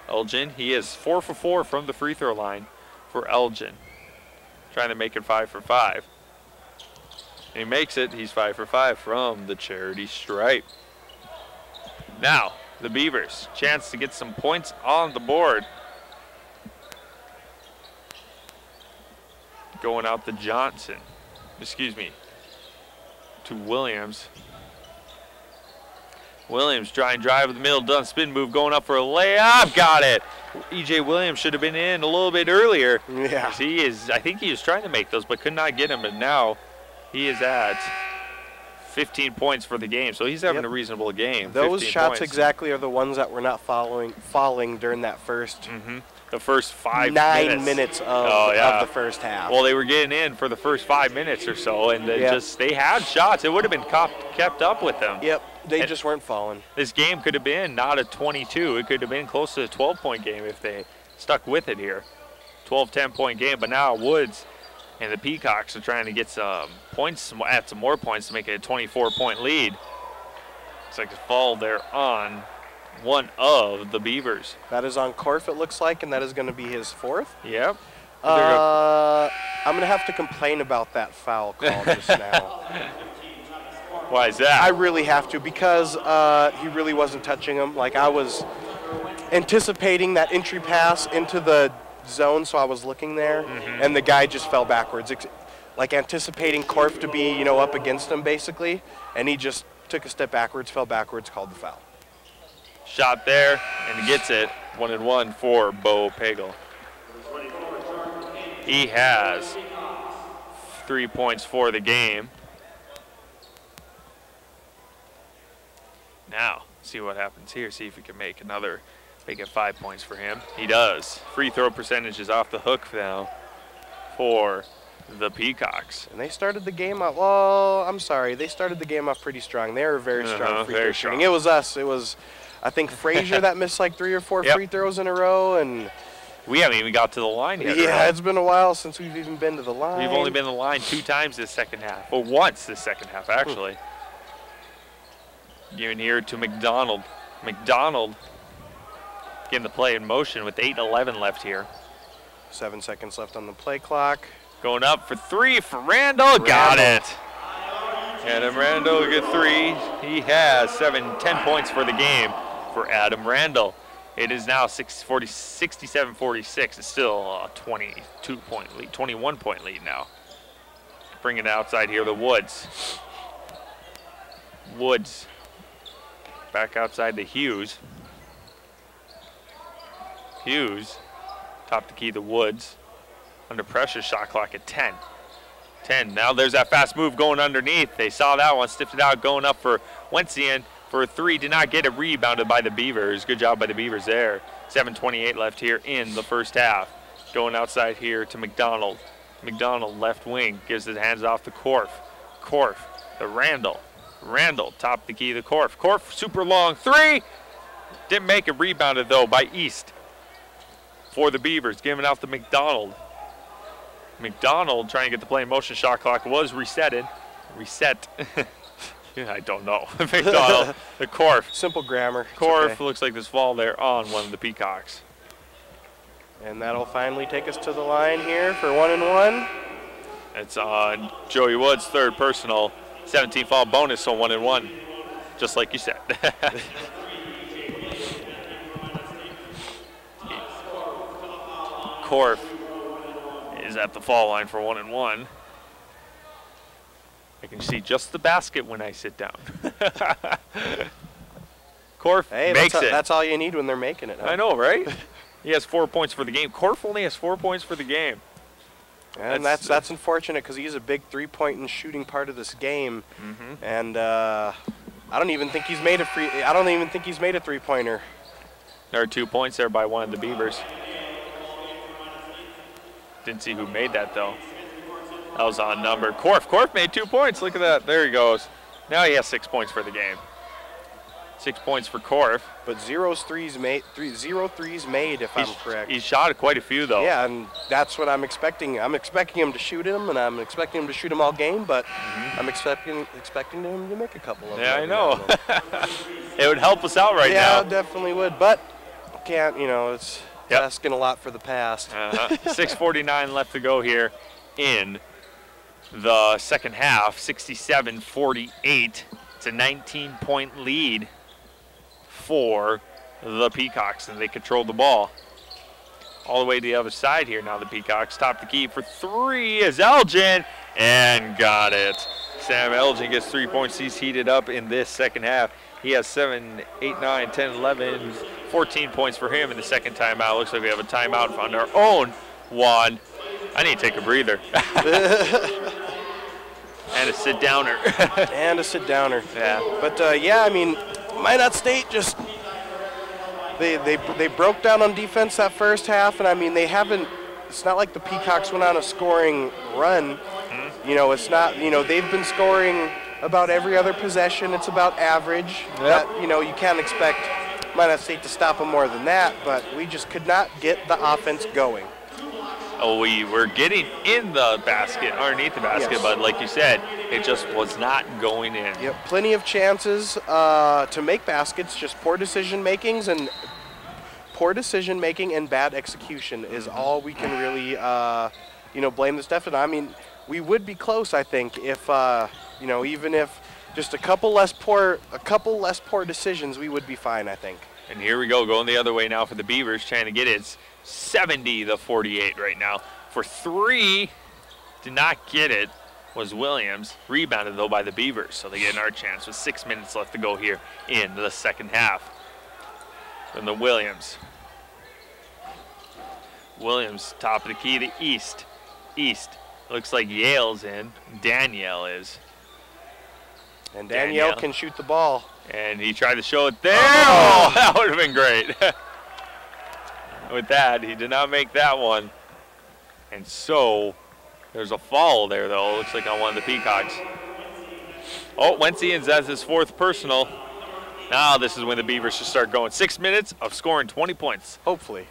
Elgin, he is 4 for 4 from the free throw line for Elgin. Trying to make it 5 for 5. And he makes it. He's 5 for 5 from the charity stripe. Now, the Beavers, chance to get some points on the board. Going out to Johnson. Excuse me. To Williams. Williams trying to drive with the middle, done spin move, going up for a layup, got it. E.J. Williams should have been in a little bit earlier. Yeah. I think he was trying to make those, but could not get them, but now he is at 15 points for the game, so he's having a reasonable game. Those shots exactly are the ones that were not falling during that first the first 5 9 minutes of the first half. Well, they were getting in for the first 5 minutes or so, and they had shots. It would have been kept up with them. Yep, they just weren't falling. This game could have been not a 22. It could have been close to a 12-point game if they stuck with it here. 12, 10-point game, but now Woods and the Peacocks are trying to get some points, add some more points to make it a 24-point lead. Looks like a fall there on one of the Beavers. That is on Korf, it looks like, and that is going to be his 4th. Yep. I'm going to have to complain about that foul call just now. Why is that? I really have to, because he really wasn't touching him. Like, I was anticipating that entry pass into the zone, so I was looking there, and the guy just fell backwards, like anticipating Korf to be, up against him, basically, and he just took a step backwards, fell backwards, called the foul. Shot there, and he gets it. 1 and 1 for Bo Pagel. He has 3 points for the game. Now, see what happens here. See if we can make it 5 points for him. He does. Free throw percentage is off the hook now for the Peacocks. And they started the game off, well, I'm sorry, they started the game off pretty strong. They were very strong free throw shooting. It was us. It was, I think, Frazier that missed like 3 or 4 free throws in a row, and we haven't even got to the line yet. Yeah, right? It's been a while since we've even been to the line. We've only been to the line 2 times this second half, or once this second half, actually. Giving here to McDonald. McDonald getting the play in motion with 8:11 left here. 7 seconds left on the play clock. Going up for 3 for Randall. Got it. Adam Randall will get 3. He has 10 points for the game for Adam Randall. It is now 67-46. It's still a 22-point lead, 21-point lead now. Bringing it outside here, the Woods. Woods back outside to Hughes. Hughes, top the key to Woods. Under pressure, shot clock at 10. 10, now there's that fast move going underneath. They saw that one, stiffed it out, going up for Wentzian for a 3. Did not get it, rebounded by the Beavers. Good job by the Beavers there. 7:28 left here in the first half. Going outside here to McDonald. McDonald, left wing, gives his hands off to Korf. Korf, to Randall. Randall, top the key to Korf. Korf, super long 3. Didn't make it, rebounded though by East. For the Beavers, giving out to McDonald. McDonald trying to get the play in motion. Shot clock was reset. I don't know. McDonald, the Korf. Simple grammar. Korf looks like this fall there on one of the Peacocks. And that'll finally take us to the line here for 1 and 1. It's on Joey Woods, third personal. 17 foul bonus, so 1 and 1. Just like you said. Korf is at the foul line for 1 and 1. I can see just the basket when I sit down. Korf makes it. That's all you need when they're making it. Huh? I know, right? He has 4 points for the game. Korf only has 4 points for the game. And that's unfortunate because he's a big three-point and shooting part of this game. And I don't even think he's made a three-pointer. There are 2 points there by one of the Beavers. Didn't see who made that though. That was on number. Korf made 2 points. Look at that. There he goes. Now he has 6 points for the game. 6 points for Korf. But zero threes made, if I'm correct. He shot quite a few though. Yeah, and that's what I'm expecting. I'm expecting him to shoot him, and I'm expecting him to shoot him all game, but I'm expecting him to make a couple of them. Yeah, I know. It would help us out now. Yeah, it definitely would, but can't, it's asking a lot for the past. 6:49 left to go here in the second half. 67-48. It's a 19-point lead for the Peacocks, and they control the ball. All the way to the other side here now, the Peacocks. Top the key for three is Elgin, and got it. Sam Elgin gets 3 points. He's heated up in this second half. He has 7, 8, 9, 10, 11, 14 points for him in the second timeout. Looks like we have a timeout on our own one. I need to take a breather. And a sit-downer. And a sit-downer. Yeah. But, I mean, Minot State just they broke down on defense that first half, and, I mean, they haven't – it's not like the Peacocks went on a scoring run. It's not – they've been scoring about every other possession. It's about average. Yep. That, you can't expect Minot State to stop them more than that, but we just could not get the offense going. Oh, we were getting in the basket, underneath the basket, but like you said, it just was not going in. Yep, plenty of chances to make baskets, just poor decision making and bad execution is all we can really, blame this deficit. I mean, we would be close, I think, if even if just a couple less poor decisions, we would be fine, I think. And here we go, going the other way now for the Beavers, trying to get it. It's 70-48 right now. For three, did not get it, was Williams. Rebounded, though, by the Beavers, so they get another chance with 6 minutes left to go here in the second half. From the Williams. Williams, top of the key to East. Looks like Yale's in. Danielle is. And Danielle can shoot the ball. And he tried to show it there. Oh, that would have been great. With that, he did not make that one. And so there's a foul there, though. Looks like on one of the Peacocks. Oh, Wensians has his fourth personal. Now this is when the Beavers should start going. 6 minutes of scoring 20 points. Hopefully.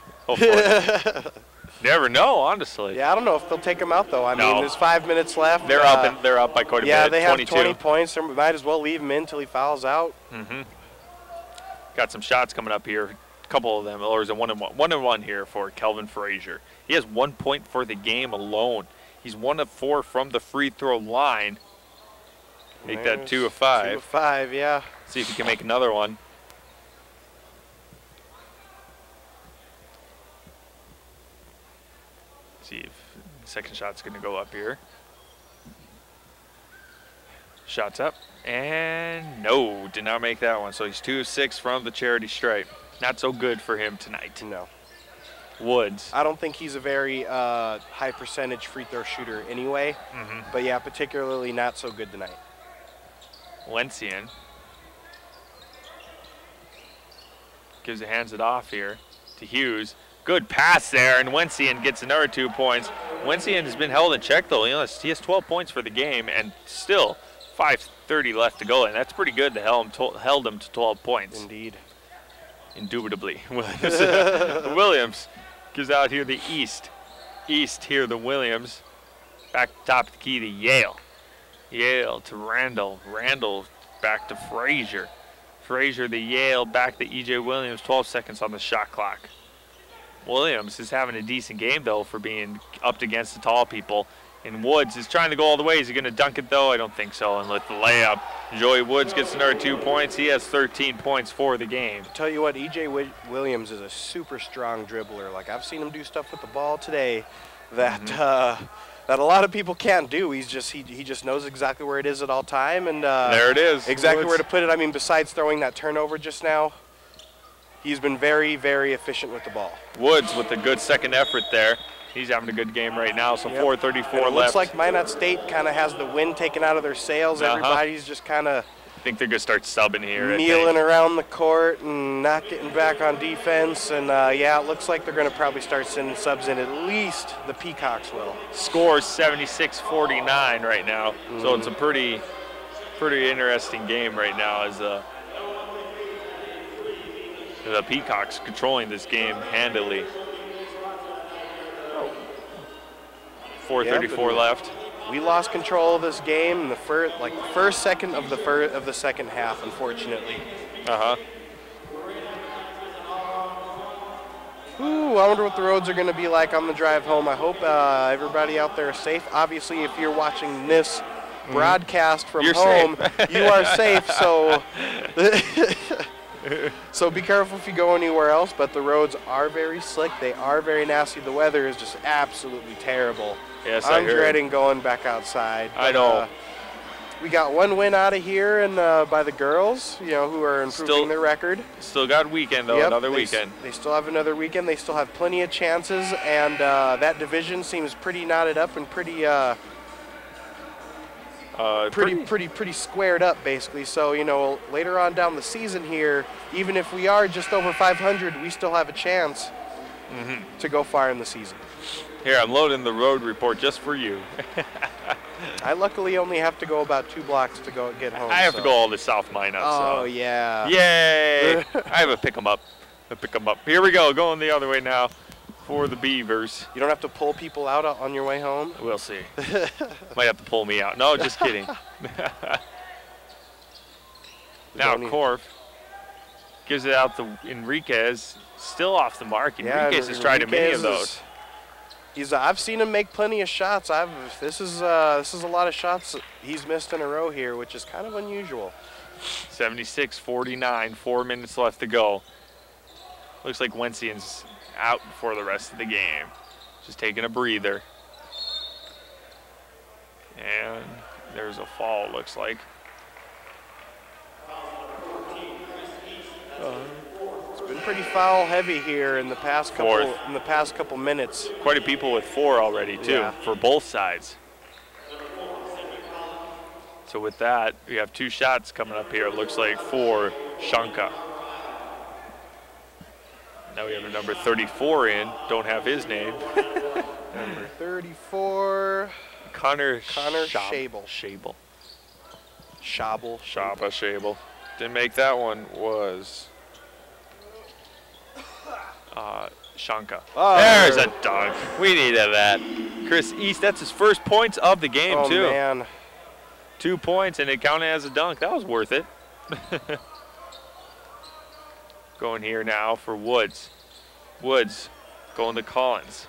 Never know, honestly. Yeah, I don't know if they'll take him out, though. I mean, there's 5 minutes left. They're up by quite a bit. Yeah, they 22. have 20 points. They might as well leave him in until he fouls out. Got some shots coming up here. A couple of them. There's a 1-and-1 here for Kelvin Frazier. He has 1 point for the game alone. He's 1 of 4 from the free throw line. Make that 2 of 5. 2 of 5, yeah. See if he can make another one. See if the second shot's going to go up here. Shots up, and no, did not make that one. So he's 2 of 6 from the charity stripe. Not so good for him tonight. No. Woods. I don't think he's a very high percentage free throw shooter anyway. But yeah, particularly not so good tonight. Lencian hands it off here to Hughes. Good pass there, and Wensian gets another 2 points. Wensian has been held in check, though. He has 12 points for the game, and still 5:30 left to go, and that's pretty good to held him to 12 points. Indeed. Indubitably. Williams gives out here the East. East here, the Williams. Back top of the key to Yale. Yale to Randall. Randall back to Frazier. Frazier to Yale, back to E.J. Williams. 12 seconds on the shot clock. Williams is having a decent game, though, for being up against the tall people. And Woods is trying to go all the way. Is he going to dunk it, though? I don't think so. And with the layup, Joey Woods gets another 2 points. He has 13 points for the game. Tell you what, E.J. Williams is a super strong dribbler. Like, I've seen him do stuff with the ball today that that a lot of people can't do. He just knows exactly where it is at all time, and there it is. Exactly where to put it. I mean, besides throwing that turnover just now, he's been very, very efficient with the ball. Woods with a good second effort there. He's having a good game right now, so 4:34 left. It looks like Minot State kind of has the wind taken out of their sails. Everybody's just kind of I think they're going to start subbing here. Kneeling around the court and not getting back on defense. And, yeah, it looks like they're going to probably start sending subs in. At least the Peacocks will. Score 76-49 right now. So it's a pretty interesting game right now as the Peacocks controlling this game handily. 4:34 left. We lost control of this game in the first second of the second half, unfortunately. Ooh, I wonder what the roads are going to be like on the drive home. I hope everybody out there is safe. Obviously, if you're watching this broadcast from home, you are safe. So, so be careful if you go anywhere else. But the roads are very slick. They are very nasty. The weather is just absolutely terrible. Yes, I'm dreading going back outside. But, I know. We got one win out of here, and by the girls, you know, who are improving their record. Still got weekend though. Another weekend. They still have another weekend. They still have plenty of chances, and that division seems pretty knotted up and pretty squared up, basically. So, you know, later on down the season here, even if we are just over 500, we still have a chance to go far in the season. Here, I'm loading the road report just for you. I luckily only have to go about 2 blocks to get home. I have to go all to South Minot. Oh, yeah. Yay! I have a pick 'em up. Here we go, going the other way now for the Beavers. You don't have to pull people out on your way home? We'll see. Might have to pull me out. No, just kidding. Now, Corf gives it out to Enriquez. Still off the mark. Enriquez has tried many of those. I've seen him make plenty of shots. This is a lot of shots he's missed in a row here, which is kind of unusual. 76-49, 4 minutes left to go. Looks like Wensian's out for the rest of the game. Just taking a breather. And there's a fall, looks like. It's been pretty foul heavy here in the past couple minutes. Quite a people with 4 already too, for both sides. So with that, we have 2 shots coming up here. It looks like for Shanka. Now we have a number 34 in. Don't have his name. Number 34. Connor Shable. Shable. Didn't make that one. Was Shanka. Oh, there's a dunk. We needed that. Chris East, that's his first points of the game, too. Oh, man. 2 points, and it counted as a dunk. That was worth it. Going here now for Woods. Woods going to Collins.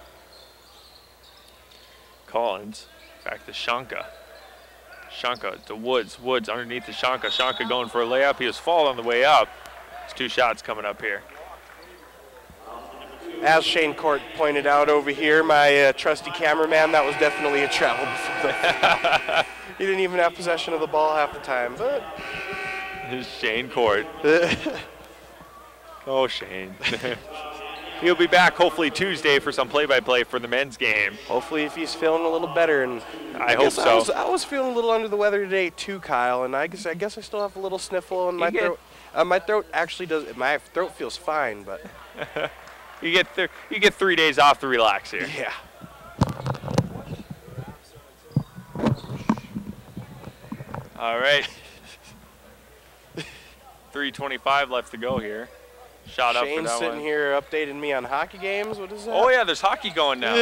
Collins back to Shanka. Shanka to Woods. Woods underneath the Shanka. Shanka going for a layup. He was fouled on the way up. There's 2 shots coming up here. As Shayne Court pointed out over here, my trusty cameraman, that was definitely a travel before. He didn't even have possession of the ball half the time, but. This is Shayne Court. Oh, Shayne. He'll be back hopefully Tuesday for some play-by-play for the men's game. Hopefully if he's feeling a little better. And I hope so. I was feeling a little under the weather today too, Kyle, and I guess I still have a little sniffle in my throat. My throat actually does. My throat feels fine, but. You get 3 days off to relax here. Yeah. All right. 3:25 left to go here. Shot up for that one. Shane's sitting here updating me on hockey games. What is that? Oh yeah, there's hockey going now.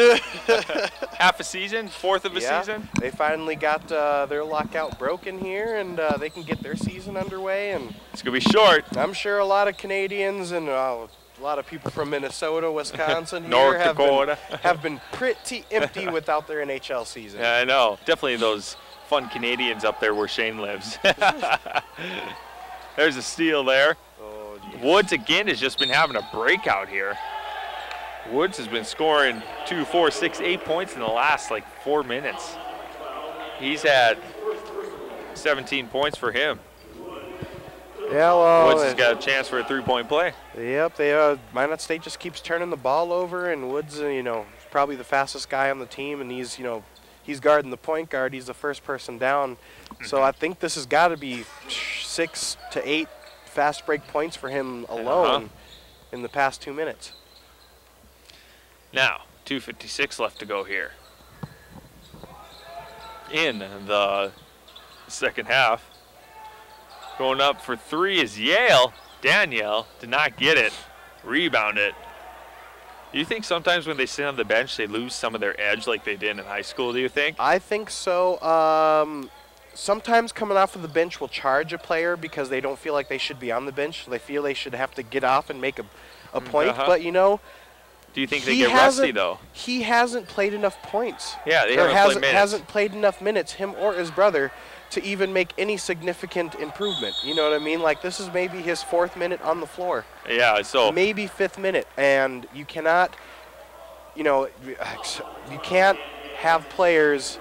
Half a season, 4th of a season. They finally got their lockout broken here, and they can get their season underway. And it's gonna be short. I'm sure a lot of Canadians and a lot of people from Minnesota, Wisconsin, North Dakota have been pretty empty without their NHL season. Yeah, I know. Definitely those fun Canadians up there where Shayne lives. There's a steal there. Oh, Woods again has just been having a breakout here. Woods has been scoring 2, 4, 6, 8 points in the last like 4 minutes. He's had 17 points for him. Yeah, well, Woods has got a chance for a 3-point play. Yep, Minot State just keeps turning the ball over, and Woods, you know, is probably the fastest guy on the team, and he's, you know, he's guarding the point guard. He's the first person down. So I think this has got to be 6 to 8 fast break points for him alone in the past 2 minutes. Now, 2:56 left to go here in the second half. Going up for 3 is Yale. Danielle did not get it. Rebound it. Do you think sometimes when they sit on the bench they lose some of their edge like they did in high school, do you think? I think so. Sometimes coming off of the bench will charge a player because they don't feel like they should be on the bench. They feel they should have to get off and make a point. But, you know, do you think they get rusty, though? He hasn't played enough points. Yeah, they hasn't played enough minutes, him or his brother, to even make any significant improvement. You know what I mean? Like, this is maybe his 4th minute on the floor. Yeah, so. Maybe 5th minute. And you cannot, you know, you can't have players,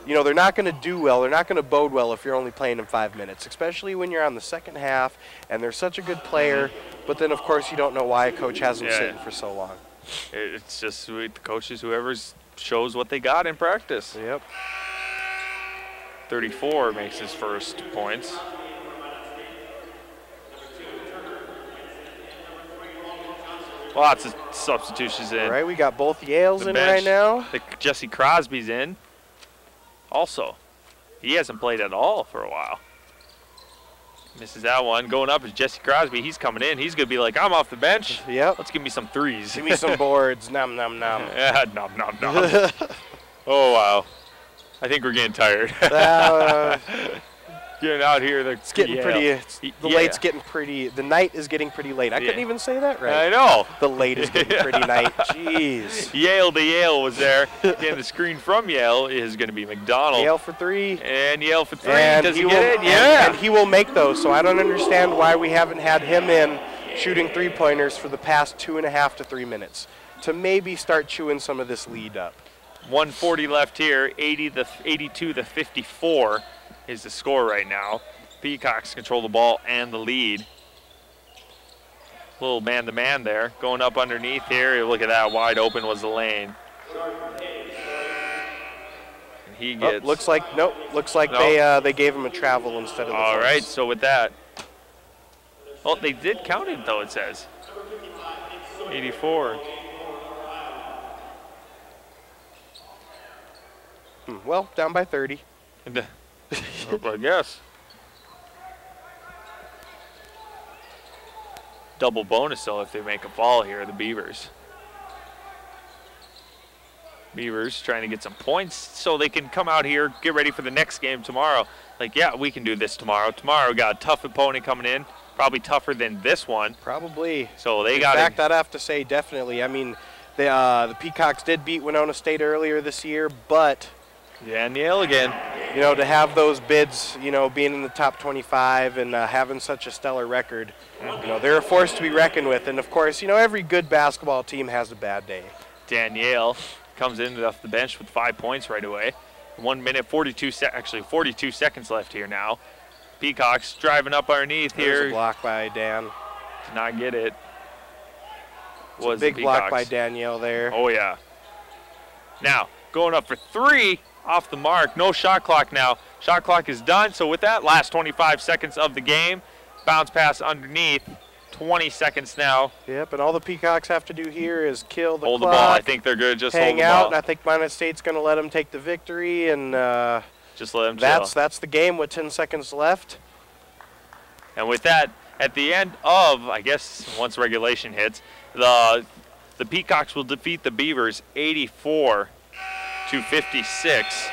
you know, they're not going to do well. They're not going to bode well if you're only playing in 5 minutes, especially when you're on the second half and they're such a good player. But then, of course, you don't know why a coach has them sitting for so long. It's just the coaches, whoever shows what they got in practice. Yep. 34 makes his first points. Lots of substitutions in. All right, we got both Yales in right now. Jesse Crosby's in. Also, he hasn't played at all for a while. Misses that one. Going up is Jesse Crosby. He's coming in. He's going to be like, I'm off the bench. Yep. Let's give me some threes. Give me some boards. Nom, nom, nom. Yeah, nom, nom, nom. Oh, wow. I think we're getting tired. Getting out here. It's getting pretty. Late's getting pretty. The night is getting pretty late. I couldn't even say that right. I know. The late is getting pretty night. Jeez. Yale to Yale was there. Again, the screen from Yale is going to be McDonald. Yale for 3. And Yale for 3. And does he get it? Yeah. And he will make those. So I don't understand why we haven't had him in shooting 3-pointers for the past 2.5 to 3 minutes to maybe start chewing some of this lead up. 1:40 left here. 82 to 54 is the score right now. Peacocks control the ball and the lead. Little man-to-man there. Going up underneath here. Look at that. Wide open was the lane. And he gets. Looks like they gave him a travel instead of the All force. right. So with that. Oh, they did count it though. It says 84. Well, down by 30. I guess. Double bonus though if they make a fall here, the Beavers. Beavers trying to get some points so they can come out here, get ready for the next game tomorrow. Like, yeah, we can do this tomorrow. Tomorrow we got a tough opponent coming in, probably tougher than this one. Probably. So they got. In fact, I'd have to say definitely. I mean, the Peacocks did beat Winona State earlier this year, but. Danielle again. You know, to have those bids, you know, being in the top 25 and having such a stellar record, you know, they're a force to be reckoned with. And, of course, you know, every good basketball team has a bad day. Danielle comes in off the bench with 5 points right away. 1 minute, 42 seconds left here now. Peacocks driving up underneath here. There's a block by Dan. Did not get it. Was a big block by Danielle there. Oh, yeah. Now, going up for 3. Off the mark. No shot clock now. Shot clock is done. So with that, last 25 seconds of the game. Bounce pass underneath. 20 seconds now. Yep, and all the Peacocks have to do here is kill the clock. Hold the ball. I think they're good. Just hang hold the out, ball. and I think Minot State's going to let them take the victory. And just let them chill. That's the game with 10 seconds left. And with that, at the end of, I guess, once regulation hits, the Peacocks will defeat the Beavers 84 to 56.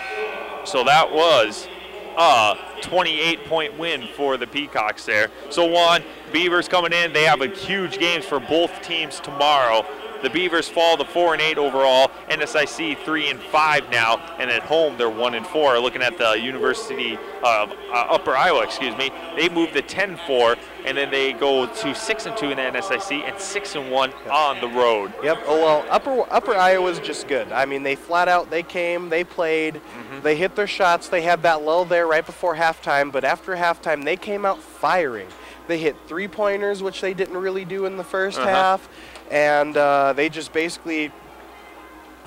So that was a 28-point win for the Peacocks there. So Juan, Beavers coming in, they have a huge games for both teams tomorrow. The Beavers fall to 4-8 overall. NSIC 3-5 now, and at home they're 1-4. Looking at the University of Upper Iowa, they move to 10-4, and then they go to 6-2 in the NSIC and 6-1 on the road. Yep. Oh well, Upper Iowa's just good. I mean, they flat out they came, they played, they hit their shots. They had that lull there right before halftime, but after halftime they came out firing. They hit three-pointers, which they didn't really do in the first half, and they just basically.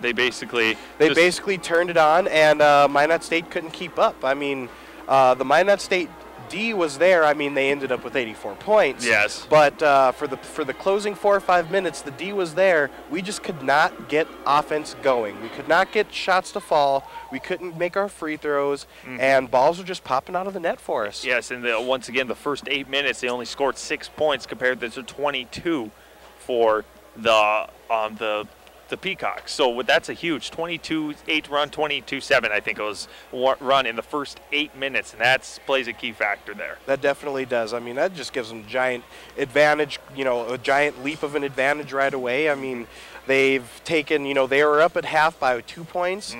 They basically turned it on, and Minot State couldn't keep up. I mean, the Minot State D was there. I mean, they ended up with 84 points. Yes. But for the closing 4 or 5 minutes, the D was there. We just could not get offense going. We could not get shots to fall. We couldn't make our free throws, and balls were just popping out of the net for us. Yes, and once again, the first 8 minutes, they only scored 6 points compared to 22 for the Peacocks. So that's a huge 22-8 run, 22-7 I think it was run in the first 8 minutes, and that plays a key factor there. That definitely does. I mean, that just gives them giant advantage, a giant leap of an advantage right away. I mean, they've taken, they were up at half by 2 points.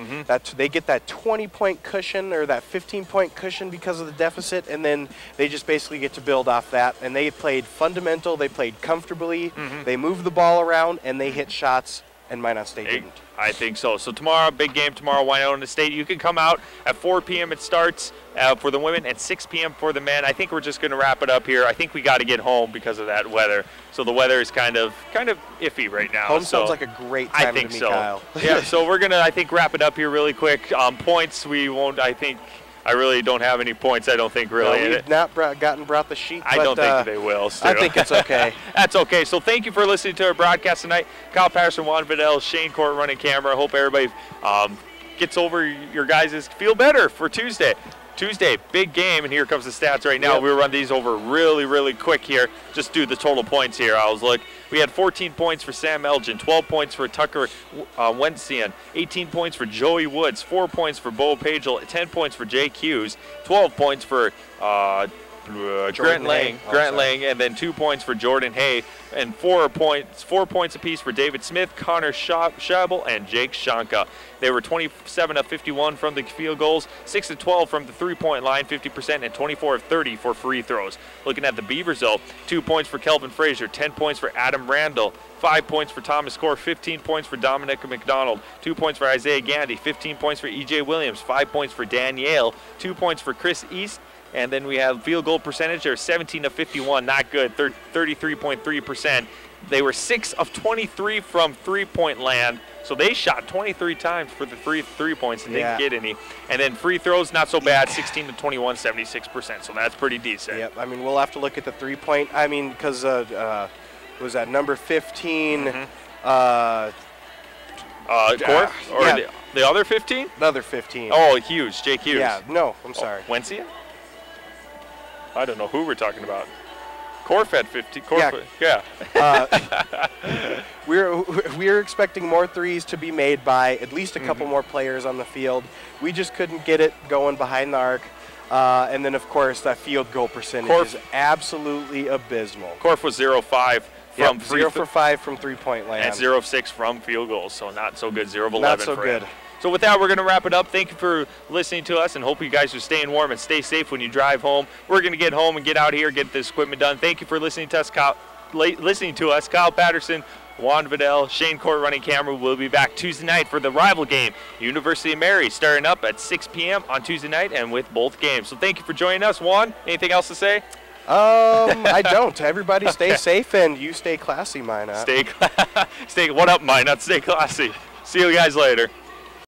They get that 20-point cushion or that 15-point cushion because of the deficit, and then they just basically get to build off that. And they played fundamental. They played comfortably. They moved the ball around, and they hit shots. And Minot State didn't. I think so. So tomorrow, big game tomorrow, Winona State. You can come out at 4 p.m. It starts for the women and 6 p.m. for the men. I think we're just going to wrap it up here. I think we got to get home because of that weather. So the weather is kind of iffy right now. Home sounds like a great time to me, Kyle. Yeah, so we're going to, I think, wrap it up here really quick. Points, we won't, I really don't have any points, I don't think, really. No, we've not brought the sheet. I don't think they will, Stu. I think it's okay. That's okay. So thank you for listening to our broadcast tonight. Kyle Patterson, Juan Vadell, Shayne Court running camera. I hope everybody gets over your guys' feel better for Tuesday. Big game, and here comes the stats right now. Yep. We'll run these over really, really quick here. Just do the total points here. We had 14 points for Sam Elgin, 12 points for Tucker Wensian, 18 points for Joey Woods, 4 points for Bo Pagel, 10 points for Jake Hughes, 12 points for Grant Lang, and then 2 points for Jordan Hay, and 4 points apiece for David Smith, Connor Schabel, and Jake Shanka. They were 27 of 51 from the field goals, 6 of 12 from the three-point line, 50%, and 24 of 30 for free throws. Looking at the Beavers, though, 2 points for Kelvin Frazier, 10 points for Adam Randall, 5 points for Thomas Core, 15 points for Dominic McDonald, 2 points for Isaiah Gandy, 15 points for E.J. Williams, 5 points for Danielle, 2 points for Chris East, and then we have field goal percentage. They're 17 of 51, not good, 33.3%. They were 6 of 23 from three-point land, so they shot 23 times for the three points and didn't get any. And then free throws, not so bad, 16 to 21, 76%, so that's pretty decent. Yep, I mean, we'll have to look at the three-point. I mean, because was that number 15? Court? Or the other 15? Another 15. Oh, Hughes, Jake Hughes. Yeah, no, I'm sorry. Wensian? I don't know who we're talking about. Corfed 50. We're expecting more threes to be made by at least a couple more players on the field. We just couldn't get it going behind the arc. And then, of course, that field goal percentage is absolutely abysmal. Corf was 0-5 from 0 for 5 from three-point land. And 0 of 6 from field goals, so not so good. 0 of 11 not so for good. him. So with that, we're going to wrap it up. Thank you for listening to us, and hope you guys are staying warm and stay safe when you drive home. We're going to get home and get out here, get this equipment done. Thank you for listening to us, Kyle Patterson, Juan Vadell, Shayne Court running camera. We'll be back Tuesday night for the rival game, University of Mary, starting up at 6 p.m. on Tuesday night and with both games. So thank you for joining us. Juan, anything else to say? I don't. Everybody stay safe, and you stay classy, Minot. What up, Minot? Stay classy. See you guys later.